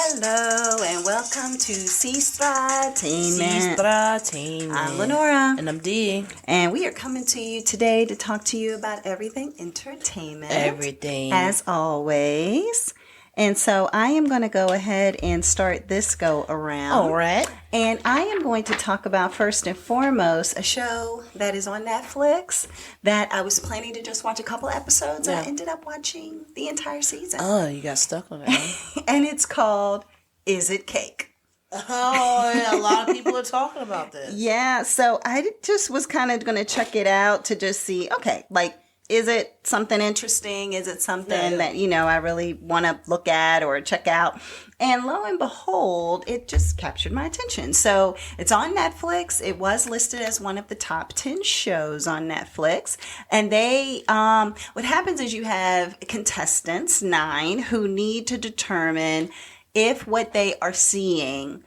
Hello and welcome to Sestra-Tainment. Sestra-Tainment. I'm Lenora. And I'm Dee. And we are coming to you today to talk to you about everything entertainment. Everything. As always. And so I am going to go ahead and start this go around. All right. And I am going to talk about first and foremost a show that is on Netflix that I was planning to just watch a couple episodes. And I ended up watching the entire season. Oh, you got stuck on it. And it's called Is It Cake? Oh, yeah, a lot of people are talking about this. Yeah, so I just was kind of going to check it out to just see, okay, like, is it something interesting? Is it something that, I really want to look at or check out? And lo and behold, it just captured my attention. So it's on Netflix. It was listed as one of the top 10 shows on Netflix. And they, what happens is you have contestants, 9, who need to determine if what they are seeing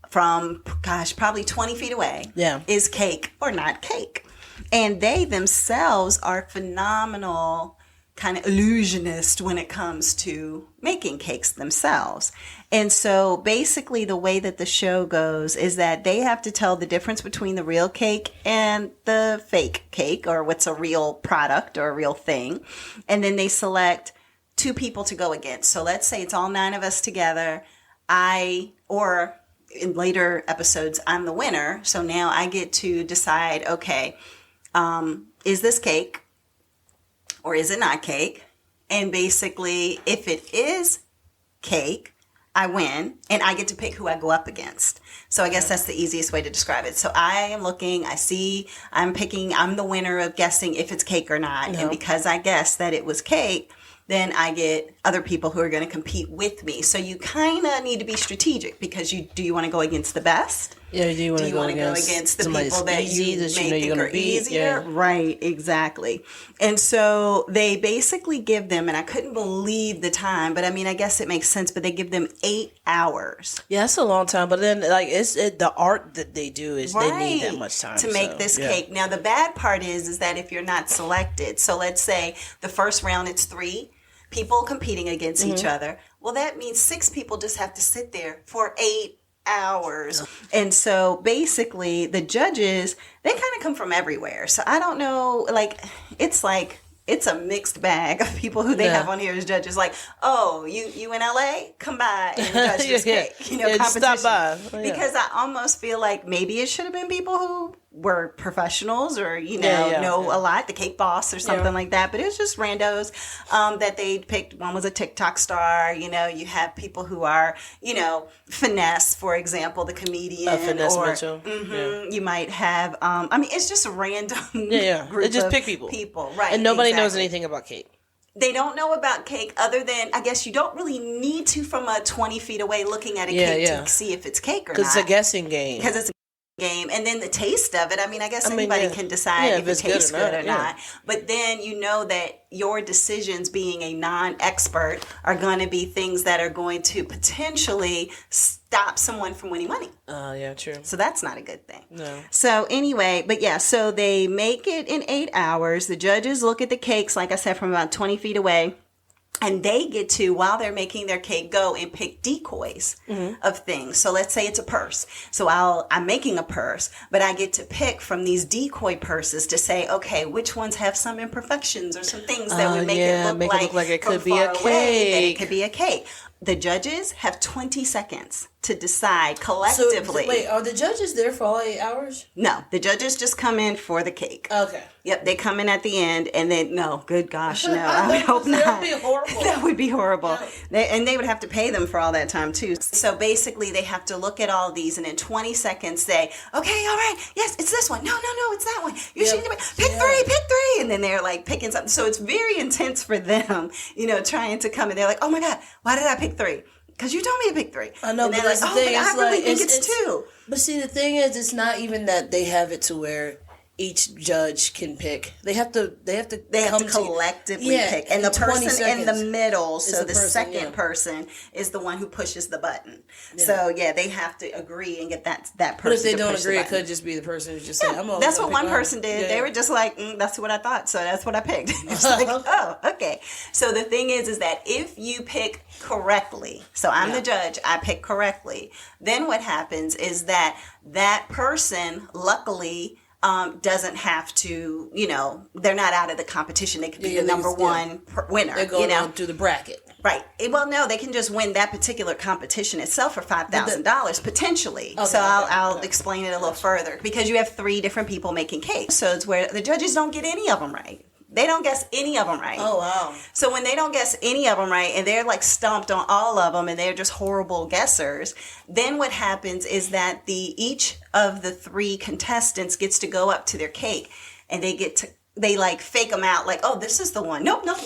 from, probably 20 feet away is cake or not cake. And they themselves are phenomenal kind of illusionists when it comes to making cakes themselves. And so basically the way that the show goes is that they have to tell the difference between the real cake and the fake cake, or what's a real product or a real thing. And then they select 2 people to go against. So let's say it's all 9 of us together. Or in later episodes, I'm the winner. So now I get to decide, okay, is this cake or is it not cake? And basically, if it is cake, I win and I get to pick who I go up against. So I guess that's the easiest way to describe it. So I am looking, I'm the winner of guessing if it's cake or not. And because I guessed that it was cake, then I get other people who are going to compete with me. So you kind of need to be strategic because do you want to go against the best? Yeah, do you want to go against the people that you may think are easier? Yeah. Right, exactly. And so they basically give them, and I couldn't believe the time, but I mean, I guess it makes sense, but they give them 8 hours. Yeah, that's a long time. But then, like, the art that they do is they need that much time to make this cake. Now, the bad part is that if you're not selected, so let's say the first round, it's 3 people competing against each other. Well, that means 6 people just have to sit there for 8 hours. And so basically the judges, they kind of come from everywhere. So I don't know, it's a mixed bag of people who they have on here as judges. Like, oh, you in LA? Come by and judge this cake. Competition. Stop by. Because I almost feel like maybe it should have been people who were professionals or, know a lot, the cake boss or something like that. But it was just randos that they picked. One was a TikTok star. You have people who are, Finesse, for example, the comedian. Finesse Mitchell. You might have, it's just a random group They just of pick people. Right. And nobody knows anything about cake. They don't know about cake other than, I guess you don't really need to from a 20 feet away looking at a cake to see if it's cake or not. Because it's a guessing game. Because it's a game. And then the taste of it, I guess anybody can decide if it tastes good or not. But then you know that your decisions being a non-expert are going to be things that are going to potentially stop someone from winning money. Yeah, true. So that's not a good thing. No. So anyway, so they make it in 8 hours. The judges look at the cakes, like I said, from about 20 feet away. And they get to, while they're making their cake, go and pick decoys of things. So let's say it's a purse. So I'm making a purse, but I get to pick from these decoy purses to say, okay, which ones have some imperfections or some things that would make it look like it could from be a far away that it cake. could be a cake. The judges have 20 seconds to decide collectively. So, wait, are the judges there for all 8 hours? No, the judges just come in for the cake. Okay. Yep, they come in at the end, and then, no, good gosh, no, I would hope not. That would be horrible. That would be horrible. Yeah. They would have to pay them for all that time, too. So basically, they have to look at all these, and in 20 seconds say, okay, all right, yes, it's this one. No, it's that one. You should pick 3, pick 3. And then they're like picking something. So it's very intense for them, trying to come, and they're like, oh my God, why did I pick 3? Because you told me to pick 3. I know, and but that's the thing. I really think it's 2. But see, the thing is, it's not even that they have it to where each judge can pick. They have to collectively pick, and the person in the middle. So the second yeah. person is the one who pushes the button. Yeah. So they have to agree and get that person. But if they don't agree, it could just be the person who's just saying, "I'm." That's what one person did. Yeah. They were just like, "That's what I thought," so that's what I picked. It's like, oh, okay. So the thing is that if you pick correctly, so I'm the judge, I pick correctly. Then what happens is that person, luckily, doesn't have to, they're not out of the competition. They could be the number one winner. They're going on through the bracket. Right. Well, no, they can just win that particular competition itself for $5,000 potentially. Okay, so I'll explain it a little further, because you have 3 different people making cakes. So it's where the judges don't get any of them right. They don't guess any of them right. Oh, wow. So when they don't guess any of them right, and they're like stumped on all of them, and they're just horrible guessers, then what happens is that each of the 3 contestants gets to go up to their cake, and they like fake them out, like, oh, this is the one. Nope. This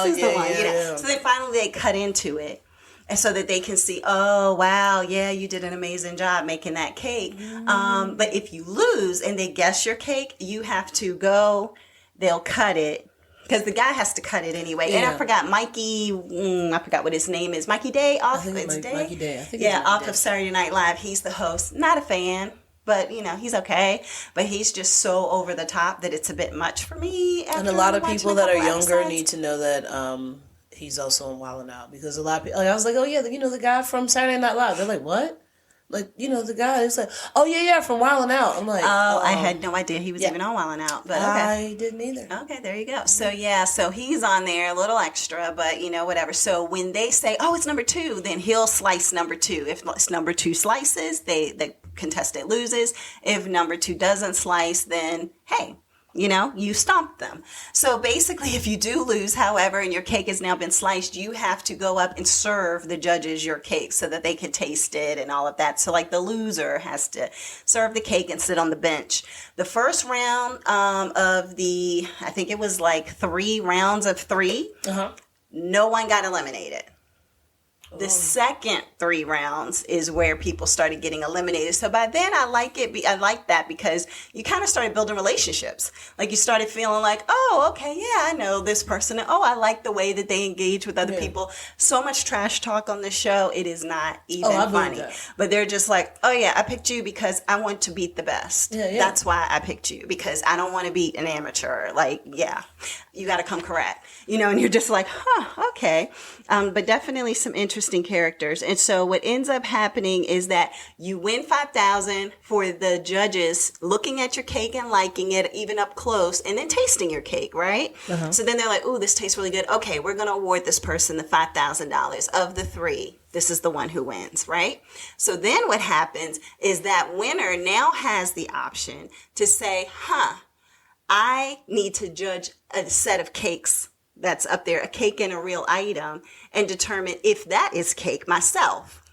is the one. Yeah. So then finally they cut into it. And so that they can see, oh, wow, yeah, you did an amazing job making that cake. But if you lose and they guess your cake, you have to go. They'll cut it, because the guy has to cut it anyway. Yeah. And I forgot Mikey. I forgot what his name is. Mikey Day off. Mikey Day. I think off of Saturday Night Live. He's the host. Not a fan, but he's okay. But he's just so over the top that it's a bit much for me. And a lot of people that are younger need to know that he's also in Wild 'N Out, because a lot of people. I was like, oh yeah, the guy from Saturday Night Live. They're like, what? Like, the guy is like, oh, yeah, from Wild 'N Out. I'm like, oh, I had no idea he was even on Wild 'N Out. But okay. I didn't either. Okay, there you go. So, so he's on there, a little extra, but, whatever. So when they say, oh, it's number 2, then he'll slice number 2. If it's number 2 slices, the contestant loses. If number 2 doesn't slice, then, hey, you stomp them. So basically, if you do lose, however, and your cake has now been sliced, you have to go up and serve the judges your cake so that they can taste it and all of that. So like the loser has to serve the cake and sit on the bench. The first round of I think it was like 3 rounds of 3, no one got eliminated. The second 3 rounds is where people started getting eliminated. So by then I like that because you kind of started building relationships. Like you started feeling like, oh, okay, yeah, I know this person. Oh, I like the way that they engage with other people. So much trash talk on this show. It is not even funny. But they're just like, oh yeah, I picked you because I want to beat the best. Yeah. That's why I picked you, because I don't want to beat an amateur. Like, yeah, you got to come correct. And you're just like, okay. But definitely some interesting characters. And so what ends up happening is that you win $5,000 for the judges looking at your cake and liking it even up close and then tasting your cake, right? So then they're like, ooh, this tastes really good. Okay, we're going to award this person the $5,000. Of the 3, this is the one who wins, right? So then what happens is that winner now has the option to say, I need to judge a set of cakes that's up there, a cake and a real item, and determine if that is cake myself.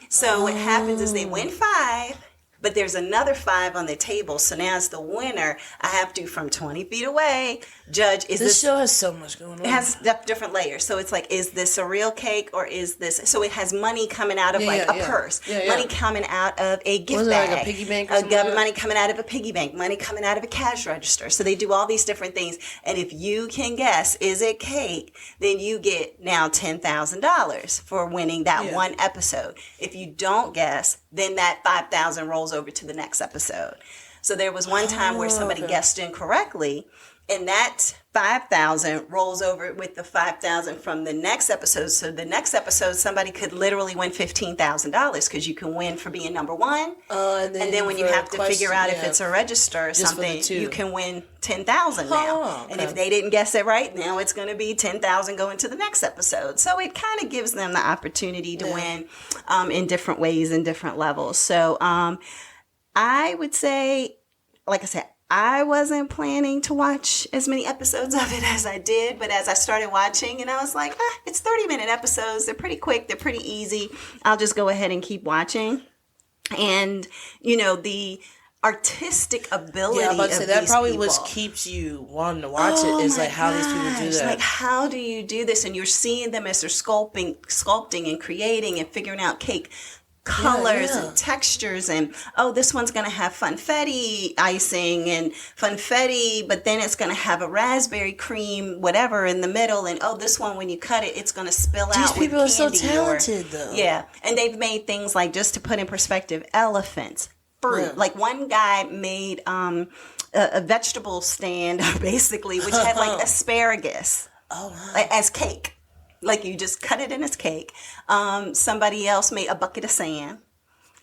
So what happens is they win 5, but there's another 5 on the table. So now as the winner, I have to, from 20 feet away, judge, is this... show has so much going on. It has different layers. So it's like, is this a real cake or is this... So it has money coming out of a purse. Money coming out of a gift bag. Like a piggy bank or something? Money coming out of a piggy bank. Money coming out of a cash register. So they do all these different things. And if you can guess, is it cake, then you get now $10,000 for winning that one episode. If you don't guess, then that $5,000 rolls over to the next episode. So there was one time where somebody guessed incorrectly, and that $5,000 rolls over with the $5,000 from the next episode. So the next episode, somebody could literally win $15,000 because you can win for being number 1. And then when you have to figure out if it's a register or something, you can win $10,000 now. And if they didn't guess it right, now it's going to be $10,000 going to the next episode. So it kind of gives them the opportunity to win in different ways and different levels. So I would say, like I said, I wasn't planning to watch as many episodes of it as I did, but as I started watching, and I was like, it's 30-minute episodes. They're pretty quick. They're pretty easy. I'll just go ahead and keep watching. And, the artistic ability of these people. That probably what keeps you wanting to watch it is like how these people do that. Like, how do you do this? And you're seeing them as they're sculpting and creating and figuring out cake. colors and textures, and this one's going to have funfetti icing and funfetti, but then it's going to have a raspberry cream whatever in the middle, and this one when you cut it, it's going to spill out. These people are so talented, though. Yeah, and they've made things like, just to put in perspective, elephants, fruit. Yeah. Like one guy made a vegetable stand basically, which had like asparagus as cake. Like you just cut it in as cake. Somebody else made a bucket of sand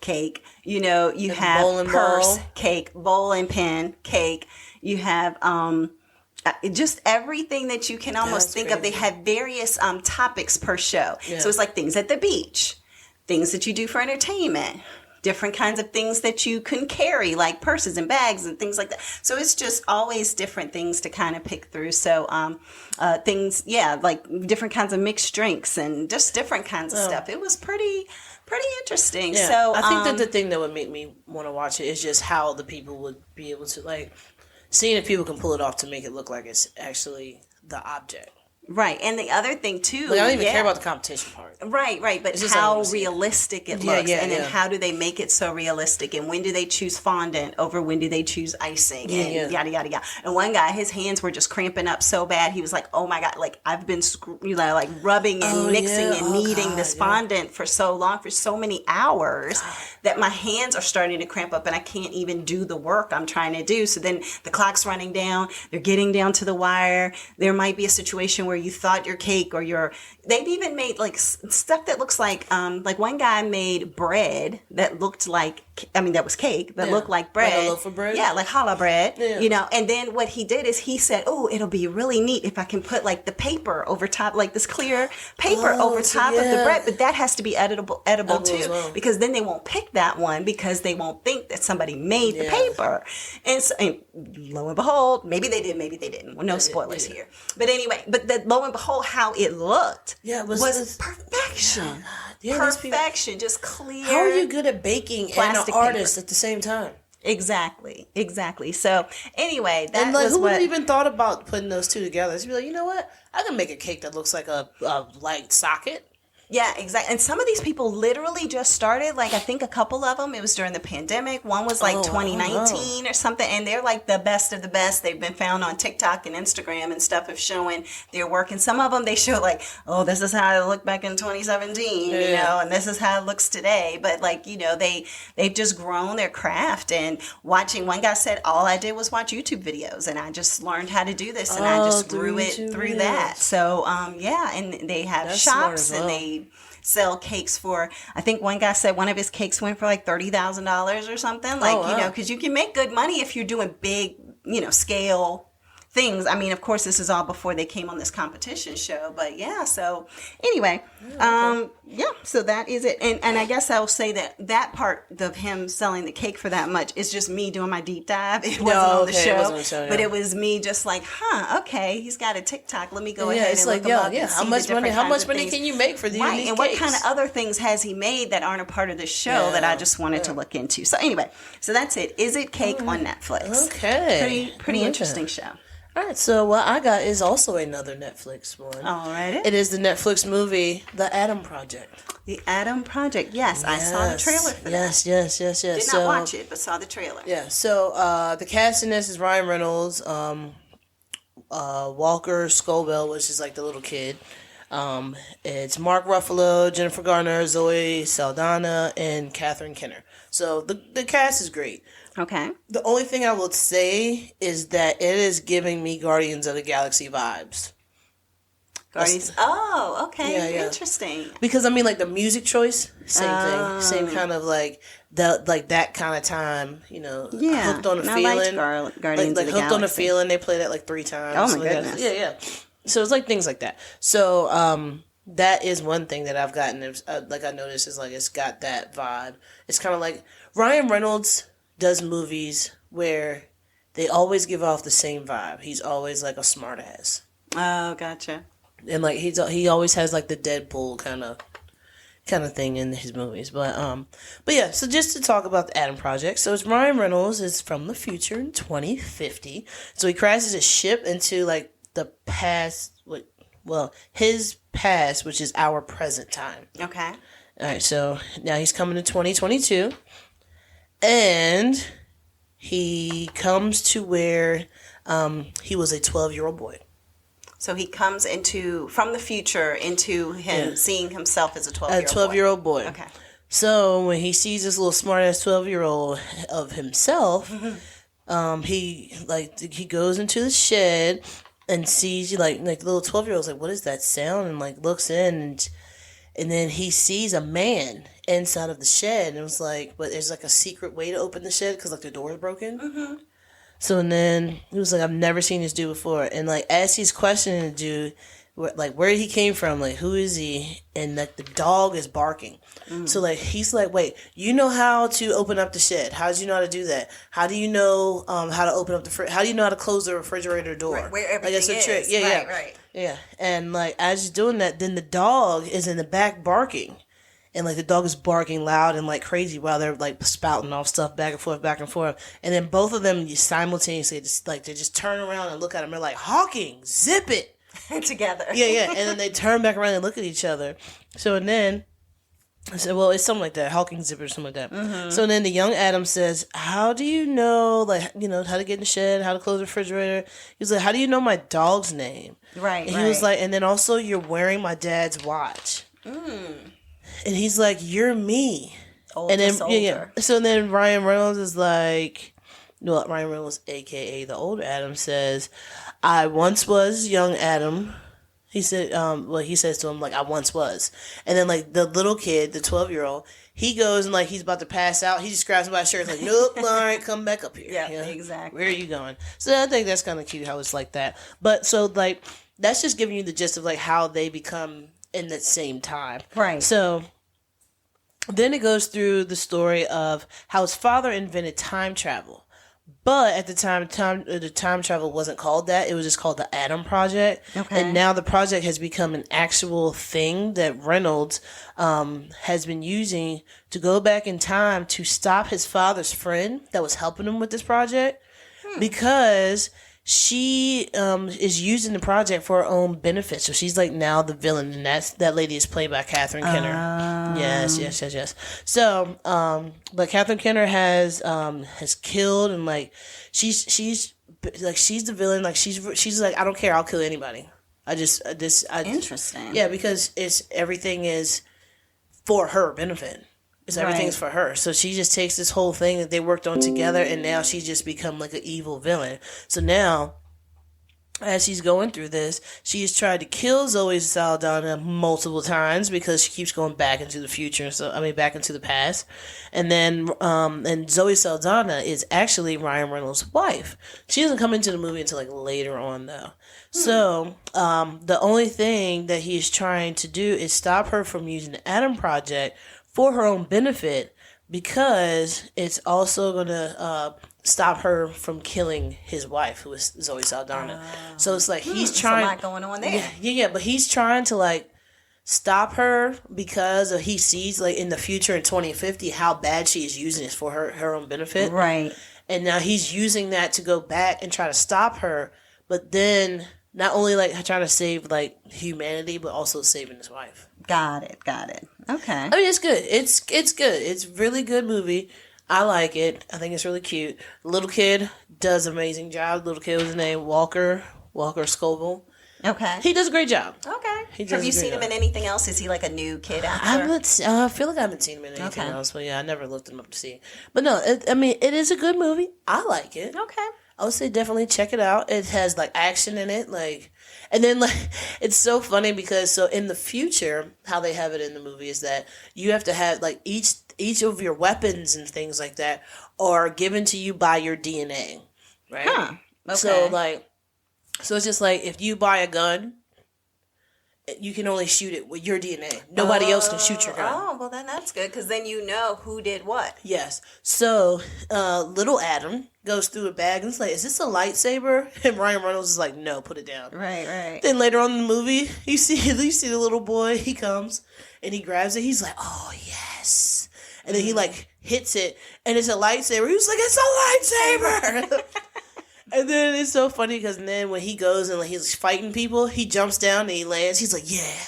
cake. You know, you have purse cake, bowl and pen cake. You have just everything that you can almost think of. They have various topics per show. Yeah. So it's like things at the beach, things that you do for entertainment, different kinds of things that you can carry, like purses and bags and things like that. So it's just always different things to kind of pick through. So things, like different kinds of mixed drinks and just different kinds of stuff. It was pretty interesting. Yeah. So I think that the thing that would make me want to watch it is just how the people would be able to, like, seeing if people can pull it off to make it look like it's actually the object. Right. And the other thing, too. Like, I don't even care about the competition part. Right. But how realistic it looks. And then how do they make it so realistic? And when do they choose fondant over when do they choose icing? And yada, yada, yada. And one guy, his hands were just cramping up so bad. He was like, oh, my God. Like, I've been like rubbing and mixing and kneading this fondant for so long, for so many hours, that my hands are starting to cramp up and I can't even do the work I'm trying to do. So then the clock's running down. They're getting down to the wire. There might be a situation where you thought your cake or they've even made like stuff that looks like one guy made bread that looked like, that was cake that looked like bread. Like a loaf of bread? Yeah, like challah bread, and then what he did is he said, it'll be really neat if I can put like the paper over top, like this clear paper over top of the bread, but that has to be edible too, because then they won't pick that one because they won't think that somebody made the paper. And lo and behold, maybe they did, maybe they didn't. Well, no spoilers here. But anyway, lo and behold, how it looked was perfection. Perfection, just clear. How are you good at baking and an artist at the same time? Exactly. So anyway, that and was who would have even thought about putting those two together? To be like, you know what? I can make a cake that looks like a light socket. Yeah, exactly. And some of these people literally just started, like I think a couple of them, it was during the pandemic. One was like 2019 or something. And they're like the best of the best. They've been found on TikTok and Instagram and stuff of showing their work. And some of them, they show like, this is how it looked back in 2017, and this is how it looks today. But like, they've just grown their craft. And watching, one guy said, all I did was watch YouTube videos and I just learned how to do this and I just grew it through that. So, and they have shops and they sell cakes for, I think one guy said one of his cakes went for like $30,000 or something. Like, because you can make good money if you're doing big, scale things. I mean, of course, this is all before they came on this competition show, but so anyway, so that is it. And I guess I'll say that part of him selling the cake for that much is just me doing my deep dive. It wasn't on the show, but it was me just like, okay, he's got a TikTok. Let me go ahead and look him up and see how much money can you make for these and cakes? What kind of other things has he made that aren't a part of the show that I just wanted to look into. So anyway, so that's it. Is It Cake on Netflix? Okay. Pretty interesting show. All right, so what I got is also another Netflix one. All right. It is the Netflix movie, The Adam Project. The Adam Project. Yes, I saw the trailer for that. Yes. Did not watch it, but saw the trailer. Yeah, so the cast in this is Ryan Reynolds, Walker Scobell, which is like the little kid. It's Mark Ruffalo, Jennifer Garner, Zoe Saldana, and Catherine Keener. So the cast is great. Okay. The only thing I will say is that it is giving me Guardians of the Galaxy vibes. Guardians. Oh, okay. Yeah. Interesting. Because I mean, like the music choice, same thing, same kind of like that kind of time. Hooked on a Feeling. Guardians like of the Hooked Galaxy. on a Feeling. They played that like 3 times. Oh my goodness. Yeah. So it's like things like that. So that is one thing that I've gotten. Like I noticed is like it's got that vibe. It's kind of like Ryan Reynolds does movies where they always give off the same vibe. He's always like a smart ass. Oh, gotcha. And like he always has like the Deadpool kind of thing in his movies. But yeah, so just to talk about the Adam Project. So it's Ryan Reynolds is from the future in 2050. So he crashes a ship into like the past, his past, which is our present time. Okay. All right, so now he's coming to 2022, and he comes to where he was a 12-year-old boy. So he comes from the future into him seeing himself as a 12-year-old boy. A 12-year-old boy. Okay. So when he sees this little smart-ass 12-year-old of himself, he goes into the shed and sees like the little 12-year-old's like, what is that sound? And like looks in and then he sees a man inside of the shed and it was like, but there's like a secret way to open the shed because like the door is broken. Mm-hmm. So and then he was like, I've never seen this dude before. And like as he's questioning the dude, like where he came from, like who is he, and like the dog is barking. So like he's like, wait, you know how to open up the shed? How did you know how to do that? How do you know how to open up the how do you know how to close the refrigerator door? Right, where everything is. A trick. Yeah, right. Yeah, and like as he's doing that, then the dog is in the back barking. And, like, the dog is barking loud and, like, crazy while they're, like, spouting off stuff back and forth, back and forth. And then both of them simultaneously, just, like, they just turn around and look at him. They're like, Hawking, zip it! Together. Yeah. And then they turn back around and look at each other. So, and then, I said, well, it's something like that. Hawking, zip it or something like that. Mm-hmm. So then the young Adam says, how do you know, like, you know, how to get in the shed, how to close the refrigerator? He was like, how do you know my dog's name? Right, And he was like, and then also you're wearing my dad's watch. And he's like, you're me. Oldest, and then, older. So then Ryan Reynolds is like, no, Ryan Reynolds, a.k.a. the older Adam, says, I once was young Adam. He said, he says to him, like, I once was. And then, like, the little kid, the 12-year-old, he goes and, like, he's about to pass out. He just grabs him by the shirt and like, nope, all right, come back up here. Yeah, exactly. Where are you going? So I think that's kind of cute how it's like that. But, so, like, that's just giving you the gist of, like, how they become in the same time. Right. So then it goes through the story of how his father invented time travel. But at the time, the time travel wasn't called that. It was just called the Atom Project. Okay. And now the project has become an actual thing that Reynolds has been using to go back in time to stop his father's friend that was helping him with this project. Because she is using the project for her own benefit. So she's like now the villain, and that lady is played by Catherine Kenner. Yes. So, but Catherine Kenner has killed, and like she's the villain. Like she's like, I don't care, I'll kill anybody. Interesting. Yeah, because everything is for her benefit. Everything's for her. So she just takes this whole thing that they worked on together, and now she's just become like an evil villain. So now, as she's going through this, she's tried to kill Zoe Saldana multiple times because she keeps going back into the future. Back into the past. And then, and Zoe Saldana is actually Ryan Reynolds' wife. She doesn't come into the movie until like later on though. So, the only thing that he's trying to do is stop her from using the Atom Project for her own benefit, because it's also going to stop her from killing his wife, who is Zoe Saldana. So it's like he's trying. There's a lot going on there. Yeah, but he's trying to like stop her because he sees like in the future in 2050 how bad she is using it for her own benefit. Right. And now he's using that to go back and try to stop her, but then not only like trying to save like humanity, but also saving his wife. Got it. Okay. I mean, it's good. It's good. It's a really good movie. I like it. I think it's really cute. The little kid does an amazing job. The little kid was named Walker Scoville. Okay. He does a great job. Okay. Have you seen him in anything else? Is he like a new kid actor? I feel like I haven't seen him in anything else. But yeah, I never looked him up to see. But no, it is a good movie. I like it. Okay. I would say definitely check it out. It has like action in it, like, and then like it's so funny because so in the future, how they have it in the movie is that you have to have like each of your weapons and things like that are given to you by your DNA, right? Huh. Okay. So it's just like if you buy a gun, you can only shoot it with your DNA. Nobody else can shoot your gun. Oh, well then that's good because then you know who did what. Yes. So little Adam goes through a bag and it's like, is this a lightsaber? And Ryan Reynolds is like, no, put it down. Right. Then later on in the movie, you see the little boy, he comes and he grabs it. He's like, oh, yes. And then he like hits it and it's a lightsaber. He was like, it's a lightsaber. And then it's so funny because then when he goes and like, he's fighting people, he jumps down and he lands. He's like, yeah,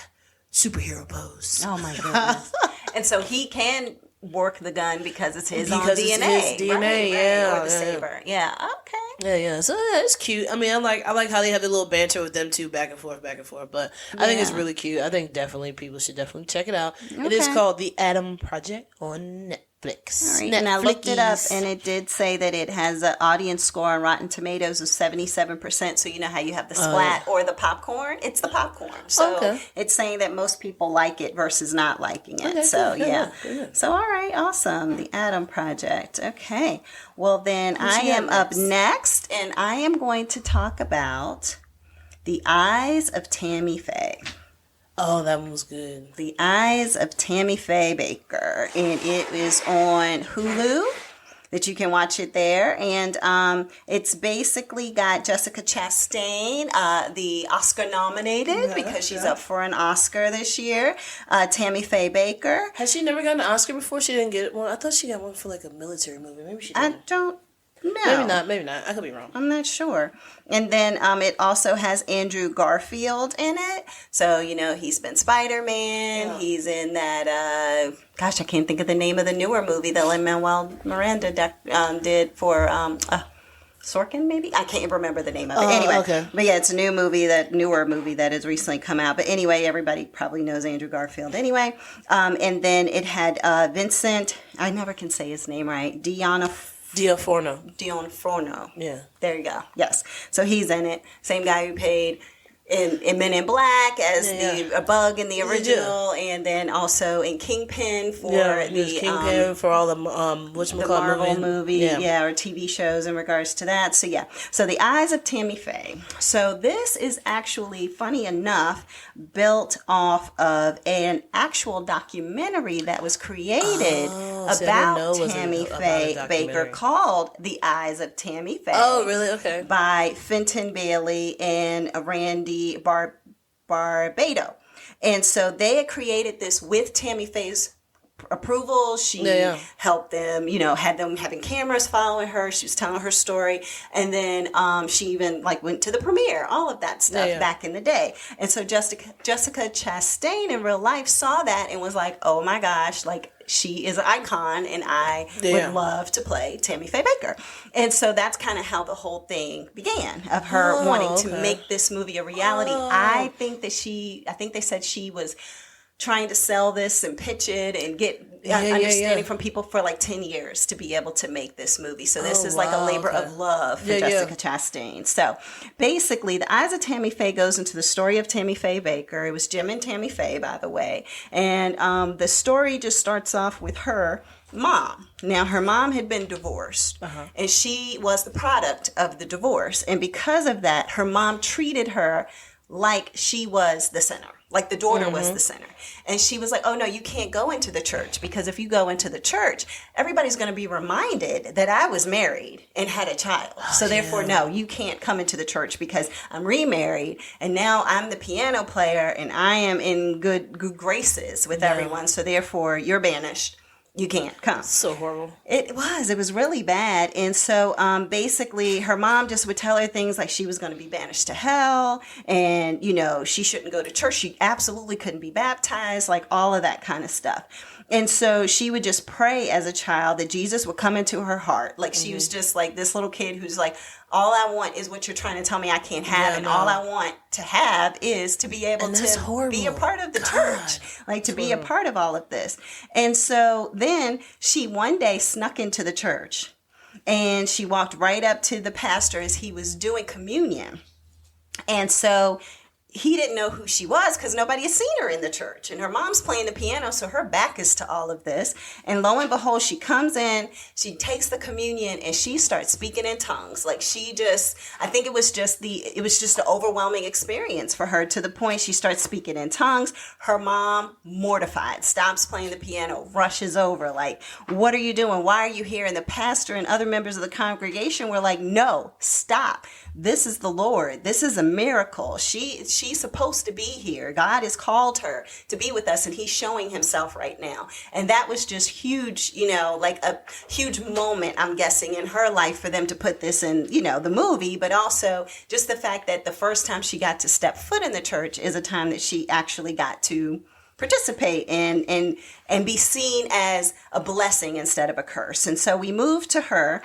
superhero pose. Oh, my goodness. And so he can work the gun because it's his own Because DNA. it's his DNA, yeah. Or the saber. Yeah, okay. Yeah. So it's cute. I mean, I like how they have the little banter with them two back and forth. But I think it's really cute. I think people should definitely check it out. Okay. It is called The Adam Project on Netflix. All right, and I looked it up, and it did say that it has an audience score on Rotten Tomatoes of 77%. So you know how you have the splat or the popcorn? It's the popcorn. So it's saying that most people like it versus not liking it. Okay, so good. So all right, awesome. The Adam Project. Okay. Well, then I am up next, and I am going to talk about The Eyes of Tammy Faye. Oh, that one was good. The Eyes of Tammy Faye Bakker. And it is on Hulu that you can watch it there. And it's basically got Jessica Chastain, the Oscar nominated, because she's up for an Oscar this year. Tammy Faye Bakker. Has she never gotten an Oscar before? She didn't get one. I thought she got one for like a military movie. Maybe she didn't. I don't know. Maybe not. I could be wrong. I'm not sure. And then it also has Andrew Garfield in it. So, you know, he's been Spider-Man. Yeah. He's in that, I can't think of the name of the newer movie that Lin-Manuel Miranda did for Sorkin, maybe? I can't remember the name of it. Anyway, but yeah, it's a newer movie that has recently come out. But anyway, everybody probably knows Andrew Garfield anyway. And then it had Vincent, I never can say his name right, D'Onofrio. Yeah. There you go. Yes. So he's in it. Same guy who played in Men in Black as a bug in the original, and then also in Kingpin for the Kingpin for all the Marvel movie, or TV shows in regards to that. So The Eyes of Tammy Faye. So this is actually, funny enough, built off of an actual documentary that was created about Tammy Faye Bakker called The Eyes of Tammy Faye. Oh, really? Okay. By Fenton Bailey and Randy Barbado. And so they had created this with Tammy Faye's approval. She helped them, had them having cameras following her. She was telling her story. And then she even went to the premiere, all of that stuff back in the day. And so Jessica Chastain in real life saw that and was like, oh my gosh, she is an icon, and I would love to play Tammy Faye Bakker. And so that's kind of how the whole thing began, of her wanting to make this movie a reality. I think they said she was trying to sell this and pitch it and get understanding from people for 10 years to be able to make this movie. So this is a labor of love for Jessica Chastain. So basically, The Eyes of Tammy Faye goes into the story of Tammy Faye Bakker. It was Jim and Tammy Faye, by the way. And the story just starts off with her mom. Now, her mom had been divorced, and she was the product of the divorce. And because of that, her mom treated her like she was the center. Like the daughter was the center. And she was like, oh, no, you can't go into the church, because if you go into the church, everybody's going to be reminded that I was married and had a child. So therefore, no, you can't come into the church because I'm remarried, and now I'm the piano player and I am in good graces with everyone. So therefore, you're banished. You can't come. So horrible. It was really bad. And so basically her mom just would tell her things like she was going to be banished to hell, and, she shouldn't go to church. She absolutely couldn't be baptized, all of that kind of stuff. And so she would just pray as a child that Jesus would come into her heart. She was just this little kid who's all I want is what you're trying to tell me I can't have. All I want to have is to be able to be a part of the church, to be a part of all of this. And so then she one day snuck into the church, and she walked right up to the pastor as he was doing communion. And so he didn't know who she was because nobody had seen her in the church. And her mom's playing the piano, so her back is to all of this. And lo and behold, she comes in, she takes the communion, and she starts speaking in tongues. I think it was just an overwhelming experience for her, to the point she starts speaking in tongues. Her mom, mortified, stops playing the piano, rushes over, what are you doing? Why are you here? And the pastor and other members of the congregation were like, no, stop. This is the Lord. This is a miracle. She's supposed to be here. God has called her to be with us, and he's showing himself right now. And that was just huge, a huge moment, I'm guessing, in her life for them to put this in, the movie, but also just the fact that the first time she got to step foot in the church is a time that she actually got to participate and be seen as a blessing instead of a curse. And so we moved to her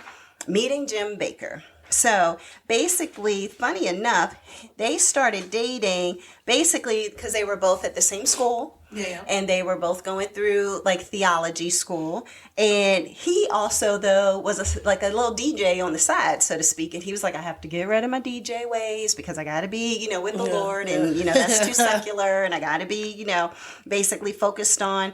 meeting Jim Baker. So basically, funny enough, they started dating basically because they were both at the same school. Yeah. And they were both going through like theology school. And he also, though, was like a little DJ on the side, so to speak. And he was like, I have to get rid of my DJ ways because I got to be, with the Lord. And, that's too secular. And I got to be, basically focused on,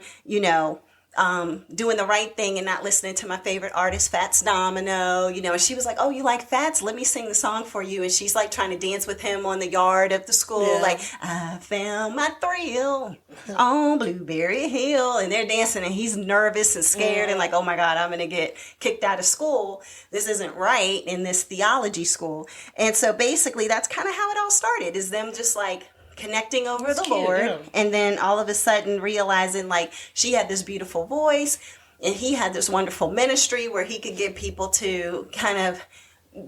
doing the right thing and not listening to my favorite artist, Fats Domino, and she was like, oh, you like Fats? Let me sing the song for you. And she's like trying to dance with him on the yard of the school. Like, I found my thrill on Blueberry Hill. And they're dancing and he's nervous and scared and like, oh my God, I'm going to get kicked out of school. This isn't right in this theology school. And so basically that's kind of how it all started, is them just like connecting over the Lord, and then all of a sudden realizing like she had this beautiful voice and he had this wonderful ministry where he could get people to kind of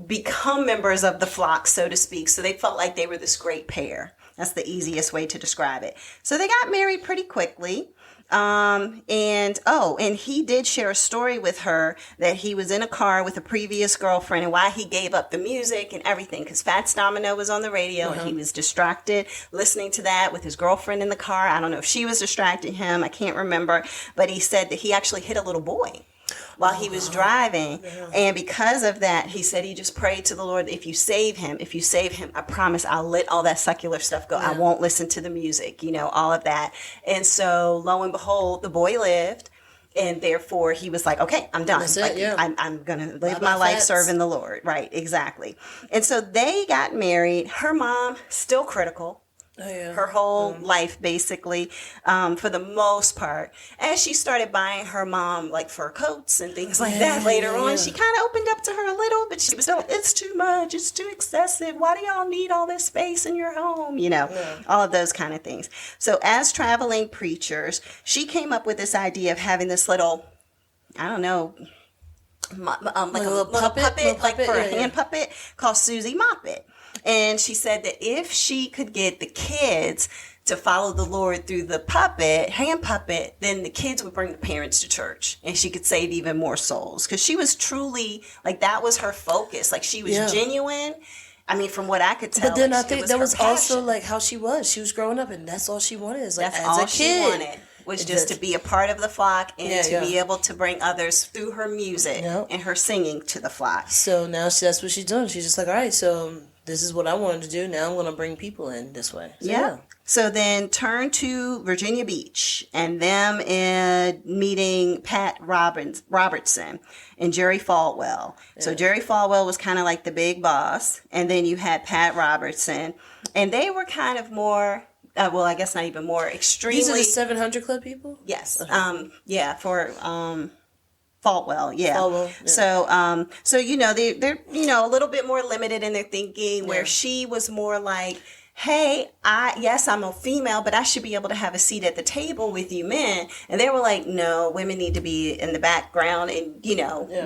become members of the flock, so to speak. So they felt like they were this great pair. That's the easiest way to describe it. So they got married pretty quickly. And he did share a story with her that he was in a car with a previous girlfriend and why he gave up the music and everything, because Fats Domino was on the radio and he was distracted listening to that with his girlfriend in the car. I don't know if she was distracting him. I can't remember, but he said that he actually hit a little boy while he was driving. And because of that, he said he just prayed to the Lord, if you save him, I promise I'll let all that secular stuff go. I won't listen to the music, all of that. And so lo and behold, the boy lived. And therefore he was like, okay, I'm done. I'm going to live my life serving the Lord. Right. Exactly. And so they got married. Her mom, still critical. Her whole life, basically, for the most part. As she started buying her mom like fur coats and things like that later on, she kind of opened up to her a little, but she was still, it's too much, it's too excessive. Why do y'all need all this space in your home? All of those kind of things. So as traveling preachers, she came up with this idea of having this little, I don't know, like a little puppet, like for a hand puppet called Susie Moppet. And she said that if she could get the kids to follow the Lord through the hand puppet, then the kids would bring the parents to church and she could save even more souls. Because she was truly, like, that was her focus. Like, she was genuine. I mean, from what I could tell. But then I think that was also like how she was. She was growing up and that's all she wanted. Is like, that's all she wanted. Was just to be a part of the flock and to be able to bring others through her music and her singing to the flock. So now that's what she's doing. She's just like, all right, so this is what I wanted to do. Now I'm going to bring people in this way. So, So then turn to Virginia Beach and them meeting Pat Robertson and Jerry Falwell. So Jerry Falwell was kind of like the big boss. And then you had Pat Robertson. And they were kind of more... well, I guess not even more, extremely... These are the 700 Club people? Yes. Okay. For Falwell, Falwell, yeah. So they're a little bit more limited in their thinking, where she was more like, hey, I'm a female, but I should be able to have a seat at the table with you men. And they were like, no, women need to be in the background and,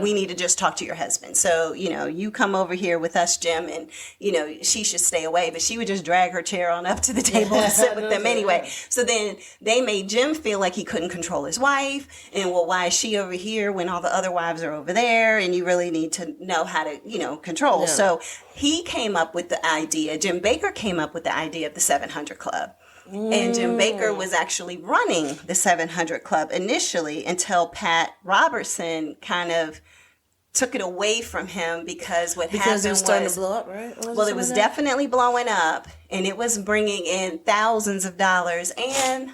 we need to just talk to your husband. So, you come over here with us, Jim, and, she should stay away. But she would just drag her chair on up to the table and sit with them anyway. So then they made Jim feel like he couldn't control his wife. And, well, why is she over here when all the other wives are over there? And you really need to know how to, control. Yeah. So he came up with the idea, Jim Baker came up with the idea of the 700 Club. And Jim Baker was actually running the 700 Club initially until Pat Robertson kind of took it away from him because happened it was starting to blow up, right? It was definitely blowing up, and it was bringing in thousands of dollars and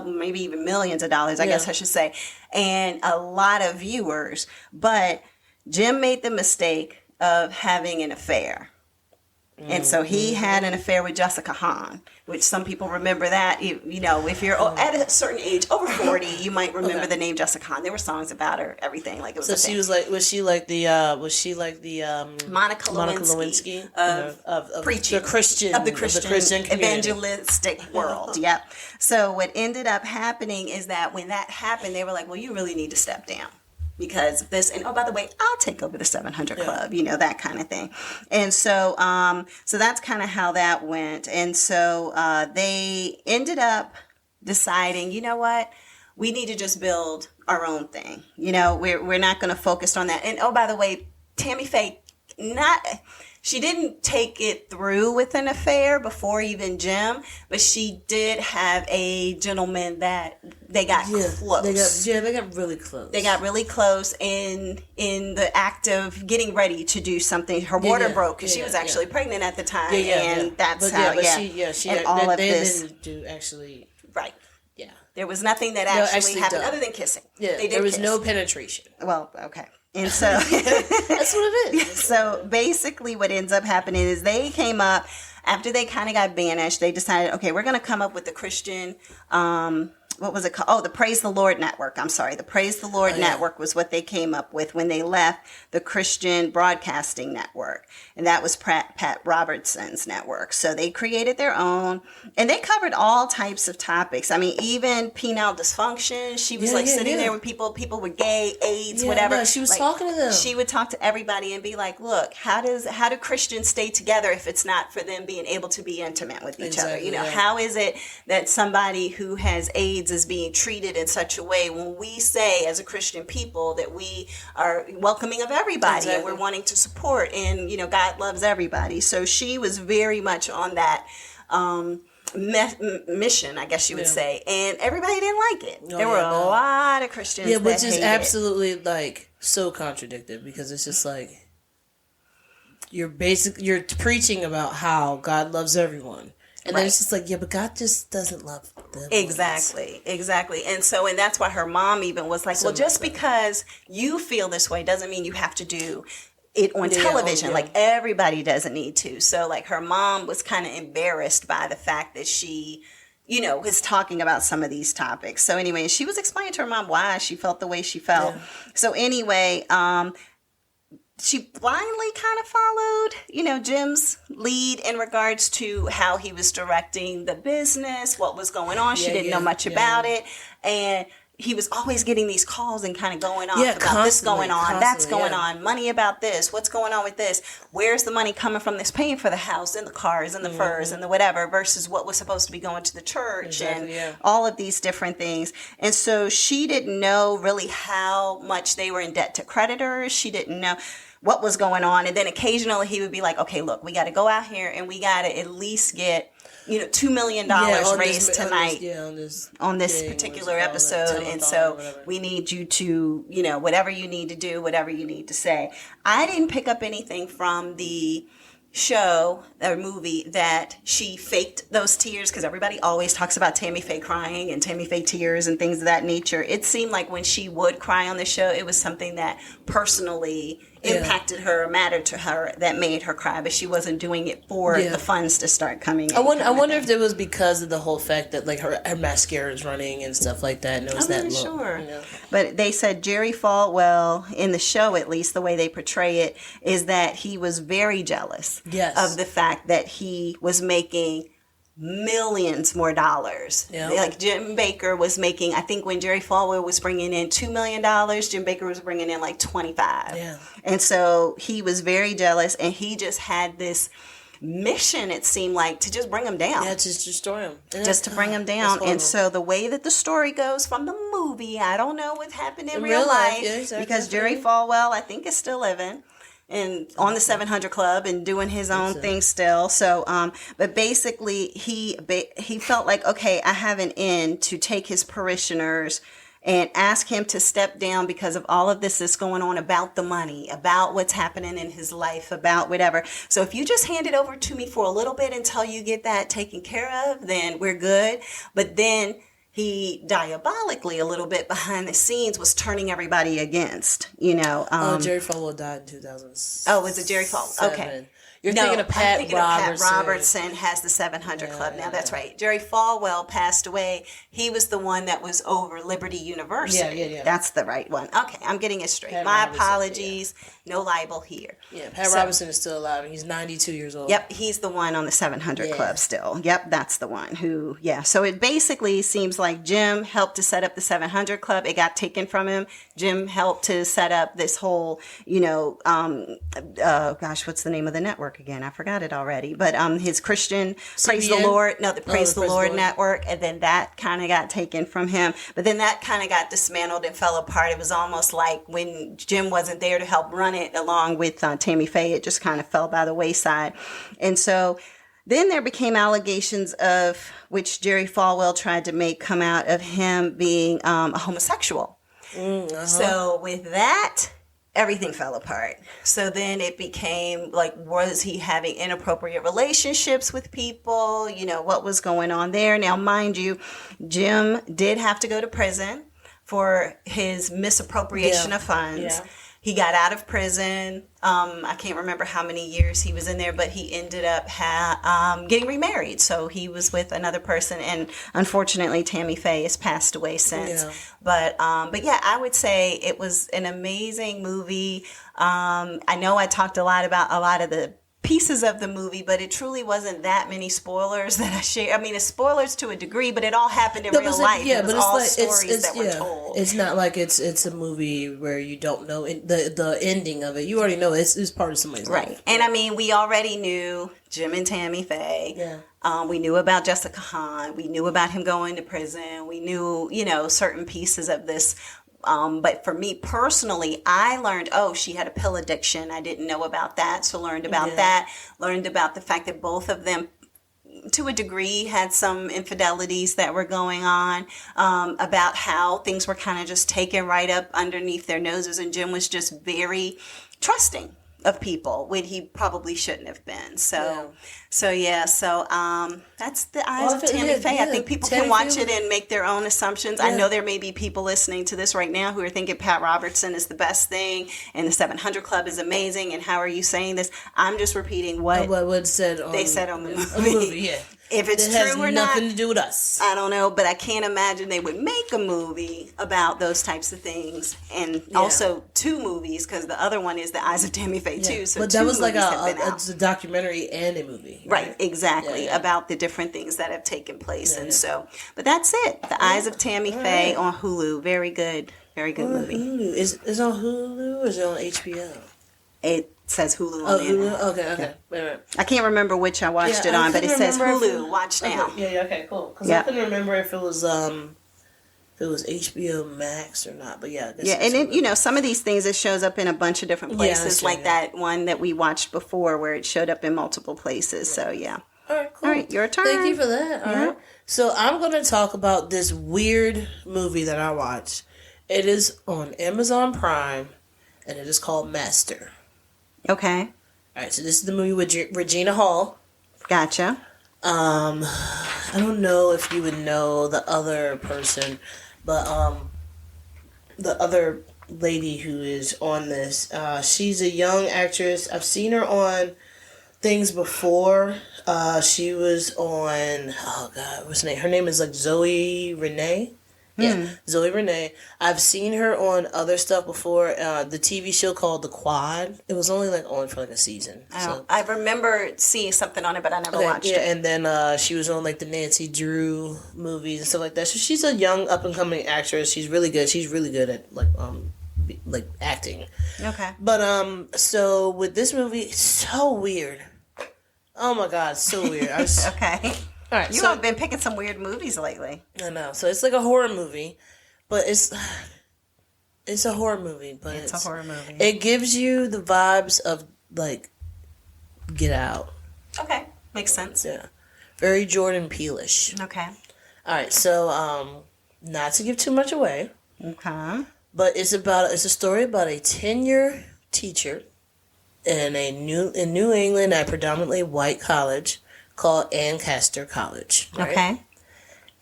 maybe even millions of dollars, I guess I should say, and a lot of viewers. But Jim made the mistake of having an affair. And so he had an affair with Jessica Hahn, which some people remember that. If you're at a certain age, over 40, you might remember the name Jessica Hahn. There were songs about her, everything. Like it was. So she was like, was she like the Monica Lewinsky of preaching, the Christian evangelistic world. Yep. So what ended up happening is that when that happened, they were like, well, you really need to step down. Because of this, and by the way, I'll take over the 700 Club, that kind of thing. And so, so that's kind of how that went. And so they ended up deciding, you know what, we need to just build our own thing. You know, we're not going to focus on that. And oh, by the way, Tammy Faye, she didn't take it through with an affair before even Jim, but she did have a gentleman that they got close. They got really close. They got really close in the act of getting ready to do something. Her water broke because she was actually pregnant at the time. And that's how, and all of this. Didn't do actually. Right. Yeah. There was nothing that actually happened other than kissing. Yeah. There was no penetration. Well, okay. And so that's what it is. So basically what ends up happening is they came up after they kind of got banished. They decided, okay, we're going to come up with the Christian, what was it called? Oh, the Praise the Lord Network. I'm sorry. The Praise the Lord Network was what they came up with when they left the Christian Broadcasting Network. And that was Pat Robertson's network. So they created their own, and they covered all types of topics. I mean, even penile dysfunction. She was sitting there with people with gay, AIDS, whatever. No, she was talking to them. She would talk to everybody and be like, look, how do Christians stay together if it's not for them being able to be intimate with each other? You know, how is it that somebody who has AIDS is being treated in such a way when we say as a Christian people that we are welcoming of everybody and we're wanting to support, and, you know, God loves everybody. So she was very much on that mission, I guess you would say, and everybody didn't like it. There were a lot of Christians that which is absolutely it. Like so contradicted, because it's just like you're preaching about how God loves everyone. And then it's just like, but God just doesn't love them. Exactly. And so, and that's why her mom even was like, well, just because you feel this way doesn't mean you have to do it on television. Like, everybody doesn't need to. So, like, her mom was kind of embarrassed by the fact that she, you know, was talking about some of these topics. So anyway, she was explaining to her mom why she felt the way she felt. Yeah. So anyway, she blindly kind of followed, you know, Jim's lead in regards to how he was directing the business, what was going on. She didn't know much about it. And he was always getting these calls and kind of going on about this going on, that's going on, money about this, what's going on with this, where's the money coming from that's paying for the house and the cars and the furs and the whatever versus what was supposed to be going to the church and all of these different things. And so she didn't know really how much they were in debt to creditors. She didn't know what was going on. And then occasionally he would be like, okay, look, we got to go out here and we got to at least get, you know, $2 million raised tonight on this particular episode. And so we need you to, you know, whatever you need to do, whatever you need to say. I didn't pick up anything from the show or movie that she faked those tears, because everybody always talks about Tammy Faye crying and Tammy Faye tears and things of that nature. It seemed like when she would cry on the show, it was something that personally impacted her, mattered to her, that made her cry, but she wasn't doing it for the funds to start coming in. I wonder if it was because of the whole fact that, like, her mascara is running and stuff like that, and it was that look. Sure. You know? But they said Jerry Falwell, in the show at least, the way they portray it, is that he was very jealous of the fact that he was making millions more dollars. Like Jim Baker was making, I think when Jerry Falwell was bringing in $2 million, Jim Baker was bringing in like 25. And so he was very jealous, and he just had this mission, it seemed like, to just bring him down. Yeah, just destroy him. Just to bring him down. And so the way that the story goes from the movie, I don't know what happened in real life, because Jerry Falwell, I think, is still living and on the 700 Club and doing his own thing still. So, but basically he felt like, okay, I have an end to take his parishioners and ask him to step down because of all of this that's going on about the money, about what's happening in his life, about whatever. So if you just hand it over to me for a little bit until you get that taken care of, then we're good. But then he diabolically, a little bit behind the scenes, was turning everybody against, you know. Jerry Falwell died in 2007. Oh, was it Jerry Falwell? Okay. You're thinking of Pat Robertson. Pat Robertson has the 700 Club now. That's right. Jerry Falwell passed away. He was the one that was over Liberty University. Yeah. That's the right one. Okay, I'm getting it straight. My apologies. No libel here. Yeah, Pat Robertson is still alive. He's 92 years old. Yep, he's the one on the 700 Club still. Yep, that's the one who, So it basically seems like Jim helped to set up the 700 Club. It got taken from him. Jim helped to set up this whole, you know, what's the name of the network? network again? I forgot it already. But his Christian Praise the CBN? Lord. No, the Praise the Lord Lord. network. And then that kind of got taken from him. But then that kind of got dismantled and fell apart. It was almost like when Jim wasn't there to help run it along with Tammy Faye, it just kind of fell by the wayside. And so then there became allegations of which Jerry Falwell tried to make come out of him being a homosexual. So with that, everything fell apart. So then it became like, was he having inappropriate relationships with people? You know, what was going on there? Now, mind you, Jim did have to go to prison for his misappropriation of funds. Yeah. He got out of prison. I can't remember how many years he was in there, but he ended up getting remarried. So he was with another person, and unfortunately, Tammy Faye has passed away since. Yeah. But yeah, I would say it was an amazing movie. I know I talked a lot about a lot of the pieces of the movie, but it truly wasn't that many spoilers that I share. I mean, it's spoilers to a degree, but it all happened in real life. Yeah, it was but it's all like stories that were told. It's not like it's a movie where you don't know the ending of it. You already know it's part of somebody's life. And I mean, we already knew Jim and Tammy Faye. Yeah. We knew about Jessica Hahn. We knew about him going to prison. We knew, certain pieces of this. But for me personally, I learned, she had a pill addiction. I didn't know about that. So learned about that. Learned about the fact that both of them, to a degree, had some infidelities that were going on, about how things were kind of just taken right up underneath their noses. And Jim was just very trusting of people when he probably shouldn't have been. So that's The Eyes of Tammy Faye. I think people can watch it and make their own assumptions. I know there may be people listening to this right now who are thinking Pat Robertson is the best thing and the 700 Club is amazing and how are you saying this? I'm just repeating what they said on the movie. Yeah. If it's it true or not, nothing to do with us. I don't know, but I can't imagine they would make a movie about those types of things, and also 2 movies because the other one is The Eyes of Tammy Faye too. So but that was like a documentary and a movie, right? Exactly, about the different things that have taken place, and so. But that's it. The Eyes of Tammy Faye on Hulu. Very good movie. Hulu. Is it on Hulu or is it on HBO? It says Hulu on there. Hulu? Okay. Right. I can't remember which I watched it on, but it says Hulu. Watch now. Okay. Okay, cool. Because I couldn't remember if it was HBO Max or not. But yeah, I guess and then, some of these things, it shows up in a bunch of different places, like that one that we watched before where it showed up in multiple places. So, yeah. All right, cool. All right, your turn. Thank you for that. All right. So I'm going to talk about this weird movie that I watched. It is on Amazon Prime, and it is called Master. Okay. All right, so this is the movie with Regina Hall. Gotcha. I don't know if you would know the other person, but the other lady who is on this, she's a young actress. I've seen her on things before. She was on, what's her name? Her name is like Zoe Renee. Yeah, Zoe Renee. I've seen her on other stuff before. The TV show called The Quad. It was only on for a season. So. I remember seeing something on it, but I never watched it. And then she was on the Nancy Drew movies and stuff like that. So she's a young up and coming actress. She's really good. She's really good at acting. Okay. But so with this movie, it's so weird. Oh my God, it's so weird. Okay. All right, you have been picking some weird movies lately. I know. So it's like a horror movie, but it's a horror movie, but it's a horror movie. It gives you the vibes of Get Out. Okay, makes sense. Yeah, very Jordan Peele-ish. Okay. All right, so not to give too much away. Okay. But it's a story about a tenure teacher in New England at a predominantly white college called Ancaster College. Right? Okay.